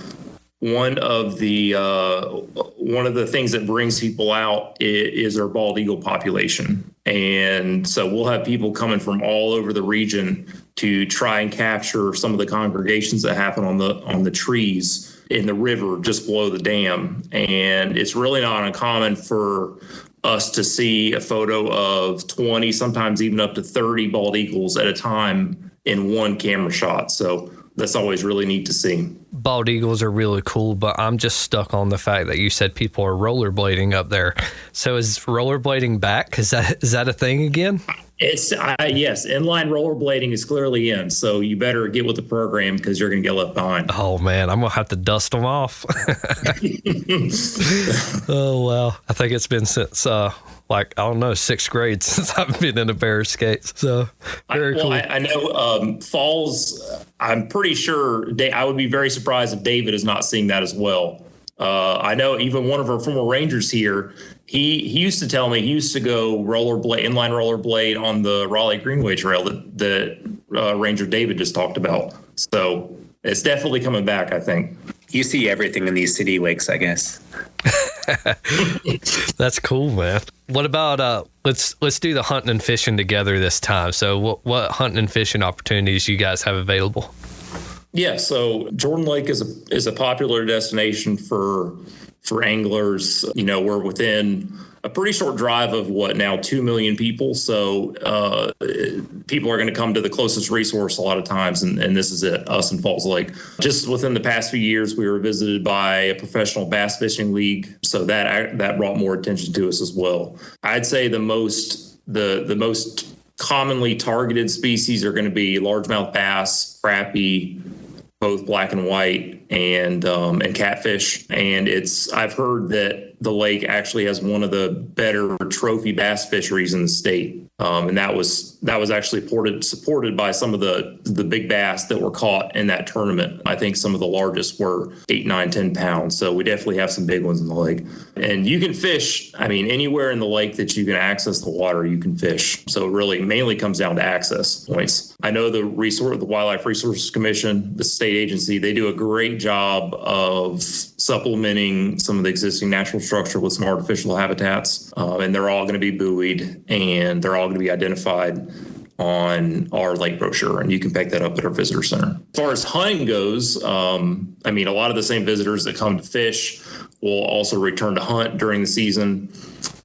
one of the things that brings people out is our bald eagle population. And so we'll have people coming from all over the region to try and capture some of the congregations that happen on the trees in the river just below the dam. And it's really not uncommon for us to see a photo of 20, sometimes even up to 30 bald eagles at a time in one camera shot. So that's always really neat to see. Bald eagles are really cool, but I'm just stuck on the fact that you said people are rollerblading up there. So is rollerblading back? Is that a thing again? It's yes, inline rollerblading is clearly in. So you better get with the program because you're going to get left behind. Oh man, I'm gonna have to dust them off. Oh well, I think it's been since sixth grade since I've been in a pair of skates. So very cool. I know Falls. I'm pretty sure I would be very surprised if David is not seeing that as well. I know even one of our former Rangers here, he used to tell me he used to go inline rollerblade on the Raleigh Greenway Trail that Ranger David just talked about. So it's definitely coming back, I think. You see everything in these city lakes, I guess. That's cool, man. What about let's do the hunting and fishing together this time. So what hunting and fishing opportunities you guys have available? Yeah, so Jordan Lake is a popular destination for anglers. You know, we're within a pretty short drive of 2 million people. So people are going to come to the closest resource a lot of times, and this is it, us in Falls Lake. Just within the past few years, we were visited by a professional bass fishing league, so that brought more attention to us as well. I'd say the most commonly targeted species are going to be largemouth bass, crappie, both black and white, and catfish. And I've heard that the lake actually has one of the better trophy bass fisheries in the state. And that was actually supported by some of the big bass that were caught in that tournament. I think some of the largest were 8, 9, 10 pounds. So we definitely have some big ones in the lake. And you can fish, anywhere in the lake that you can access the water, you can fish. So it really mainly comes down to access points. I know the Wildlife Resources Commission, the state agency, they do a great job of supplementing some of the existing natural structure with some artificial habitats. And they're all going to be buoyed, and they're all going to be identified on our lake brochure, and you can pick that up at our visitor center. As far as hunting goes, a lot of the same visitors that come to fish will also return to hunt during the season.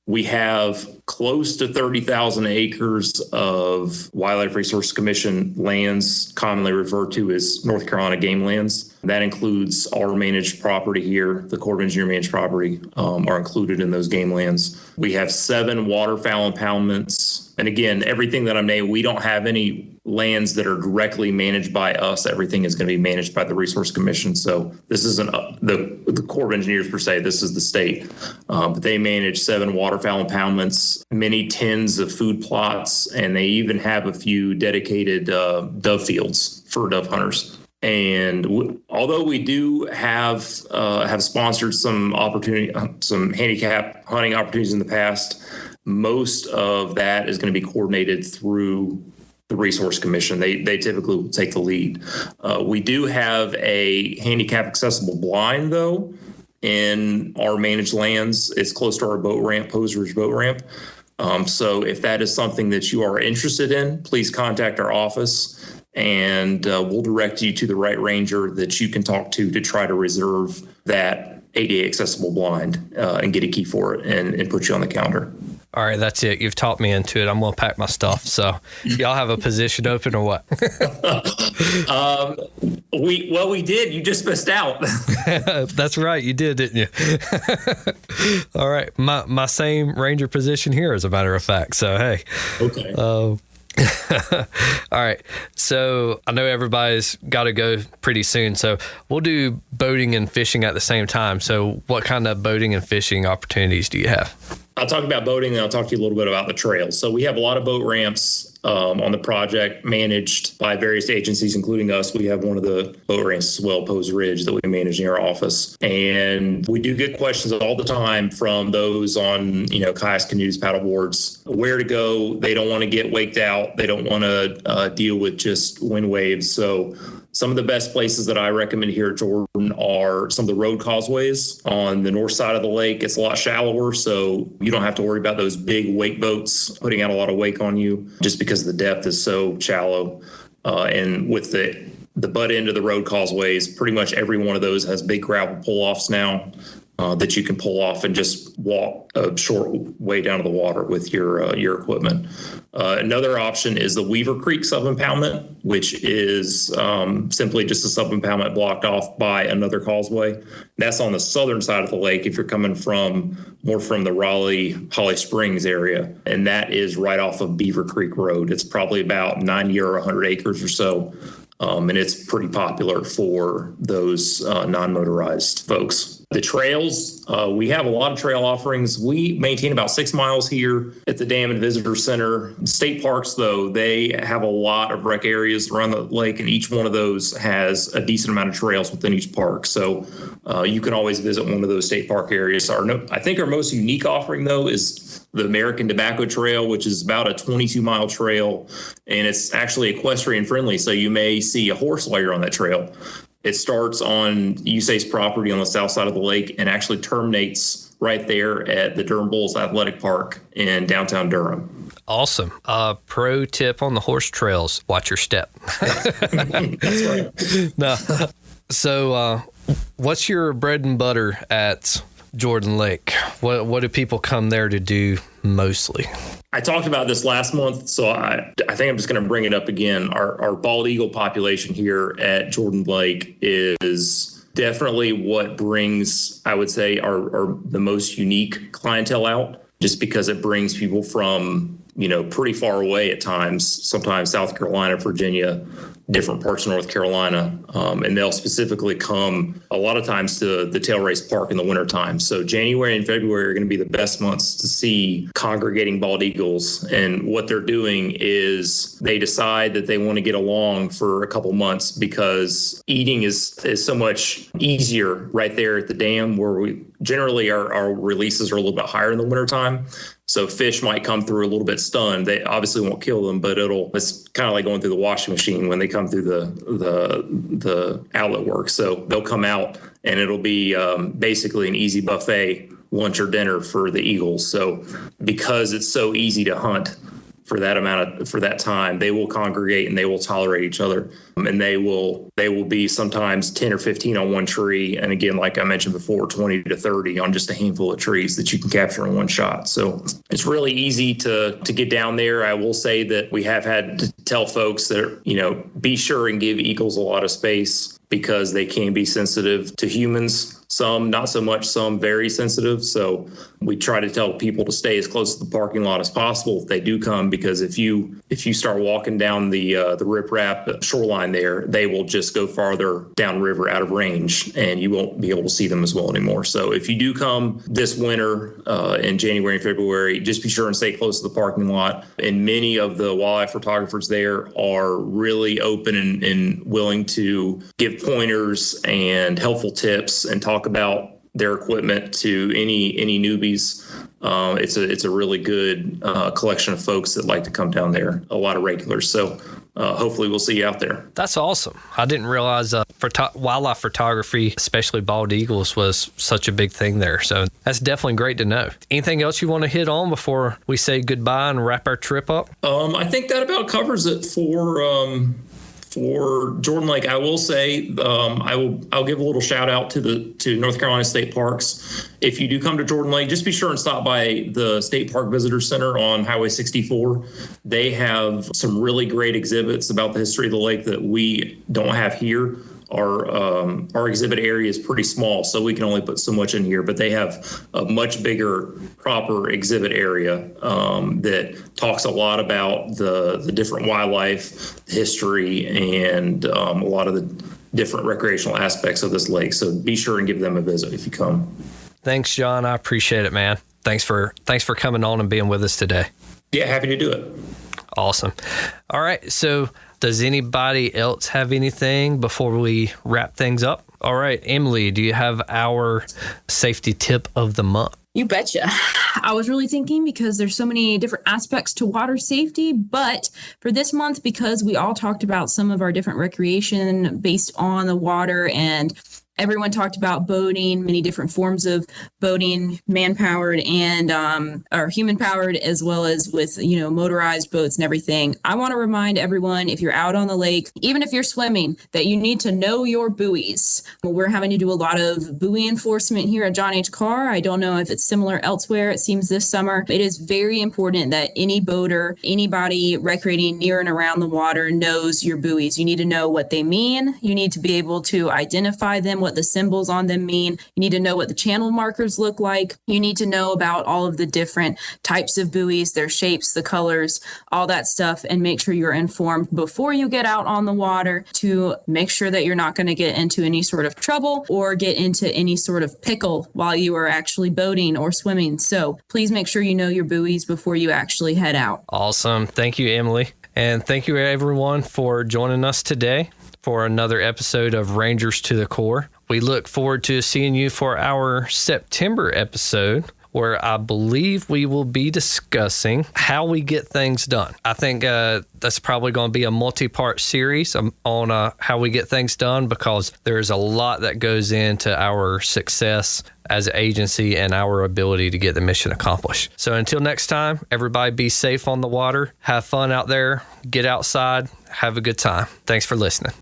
We have close to 30,000 acres of Wildlife Resource Commission lands, commonly referred to as North Carolina game lands. That includes our managed property here. The Corps of Engineers managed property are included in those game lands. We have 7 waterfowl impoundments. And again, everything that I named, we don't have any lands that are directly managed by us. Everything is going to be managed by the Resource Commission. So this isn't the Corps of Engineers per se. This is the state. But they manage 7 waterfowl impoundments, many tens of food plots, and they even have a few dedicated dove fields for dove hunters. And although we do have sponsored some handicap hunting opportunities in the past, most of that is going to be coordinated through the Resource Commission. They typically will take the lead. We do have a handicap accessible blind, though, in our managed lands. It's close to our boat ramp, Pose Ridge boat ramp. So if that is something that you are interested in, please contact our office, and we'll direct you to the right ranger that you can talk to try to reserve that ADA accessible blind and get a key for it and put you on the calendar. All right, that's it. You've talked me into it. I'm going to pack my stuff. So y'all have a position open or what? We did. You just missed out. That's right. You did, didn't you? All right. My same ranger position here, as a matter of fact. So, hey. Okay. All right. So I know everybody's got to go pretty soon. So we'll do boating and fishing at the same time. So what kind of boating and fishing opportunities do you have? I'll talk about boating, and I'll talk to you a little bit about the trails. So we have a lot of boat ramps on the project managed by various agencies, including us. We have one of the boat ramps as well, Pose Ridge, that we manage near our office. And we do get questions all the time from those on, kayaks, canoes, paddleboards, where to go. They don't want to get waked out. They don't want to deal with just wind waves. So some of the best places that I recommend here at Jordan are some of the road causeways on the north side of the lake. It's a lot shallower, so you don't have to worry about those big wake boats putting out a lot of wake on you just because the depth is so shallow. And with the butt end of the road causeways, pretty much every one of those has big gravel pull-offs now that you can pull off and just walk a short way down to the water with your equipment. Another option is the Weaver Creek sub-impoundment, which is simply just a sub-impoundment blocked off by another causeway. That's on the southern side of the lake if you're coming more from the Raleigh, Holly Springs area. And that is right off of Beaver Creek Road. It's probably about 90 or 100 acres or so. And it's pretty popular for those non-motorized folks. The trails, we have a lot of trail offerings. We maintain about 6 miles here at the Dam and Visitor Center. State parks, though, they have a lot of rec areas around the lake, and each one of those has a decent amount of trails within each park. So you can always visit one of those state park areas. I think our most unique offering, though, is the American Tobacco Trail, which is about a 22-mile trail, and it's actually equestrian friendly. So you may see a horse while you're on that trail. It starts on USAC's property on the south side of the lake and actually terminates right there at the Durham Bulls Athletic Park in downtown Durham. Awesome. Pro tip on the horse trails, watch your step. That's right. No. So what's your bread and butter at Jordan Lake? What do people come there to do mostly? I talked about this last month, so I think I'm just going to bring it up again. Our bald eagle population here at Jordan Lake is definitely what brings, I would say, our the most unique clientele out, just because it brings people from, pretty far away at times, sometimes South Carolina, Virginia, different parts of North Carolina. And they'll specifically come a lot of times to the Tail Race Park in the wintertime. So January and February are going to be the best months to see congregating bald eagles. And what they're doing is they decide that they want to get along for a couple months because eating is so much easier right there at the dam, where we generally our releases are a little bit higher in the wintertime. So fish might come through a little bit stunned. They obviously won't kill them, but it's kind of like going through the washing machine when they come through the outlet work. So they'll come out and it'll be basically an easy buffet, lunch or dinner for the eagles. So because it's so easy to hunt for that time, they will congregate and they will tolerate each other. And they will be sometimes 10 or 15 on one tree. And again, like I mentioned before, 20 to 30 on just a handful of trees that you can capture in one shot. So it's really easy to get down there. I will say that we have had to tell folks that, be sure and give eagles a lot of space because they can be sensitive to humans. Some not so much, some very sensitive. So we try to tell people to stay as close to the parking lot as possible if they do come, because if you start walking down the riprap shoreline there, they will just go farther downriver out of range and you won't be able to see them as well anymore. So if you do come this winter in January and February, just be sure and stay close to the parking lot. And many of the wildlife photographers there are really open and willing to give pointers and helpful tips and talk about their equipment to any newbies. It's a really good collection of folks that like to come down there, a lot of regulars. So hopefully we'll see you out there. That's awesome. I didn't realize wildlife photography, especially bald eagles, was such a big thing there. So that's definitely great to know. Anything else you want to hit on before we say goodbye and wrap our trip up? I think that about covers it for Jordan Lake. I will say I'll give a little shout out to North Carolina State Parks. If you do come to Jordan Lake, just be sure and stop by the State Park Visitor Center on Highway 64. They have some really great exhibits about the history of the lake that we don't have here. Our exhibit area is pretty small, so we can only put so much in here, but they have a much bigger proper exhibit area that talks a lot about the different wildlife, history, and a lot of the different recreational aspects of this lake. So be sure and give them a visit if you come. Thanks, John. I appreciate it, man. Thanks for coming on and being with us today. Yeah, happy to do it. Awesome. All right, so does anybody else have anything before we wrap things up? All right, Emily, do you have our safety tip of the month? You betcha. I was really thinking because there's so many different aspects to water safety, but for this month, because we all talked about some of our different recreation based on the water, and everyone talked about boating, many different forms of boating, man-powered and or human-powered, as well as with, motorized boats and everything. I want to remind everyone, if you're out on the lake, even if you're swimming, that you need to know your buoys. We're having to do a lot of buoy enforcement here at John H. Carr. I don't know if it's similar elsewhere. It seems this summer. It is very important that any boater, anybody recreating near and around the water knows your buoys. You need to know what they mean. You need to be able to identify them, what the symbols on them mean. You need to know what the channel markers look like. You need to know about all of the different types of buoys, their shapes, the colors, all that stuff, and make sure you're informed before you get out on the water to make sure that you're not going to get into any sort of trouble or get into any sort of pickle while you are actually boating or swimming. So please make sure you know your buoys before you actually head out. Awesome. Thank you, Emily. And thank you, everyone, for joining us today for another episode of Rangers to the Core. We look forward to seeing you for our September episode, where I believe we will be discussing how we get things done. I think that's probably going to be a multi-part series on how we get things done, because there's a lot that goes into our success as an agency and our ability to get the mission accomplished. So until next time, everybody be safe on the water, have fun out there, get outside, have a good time. Thanks for listening.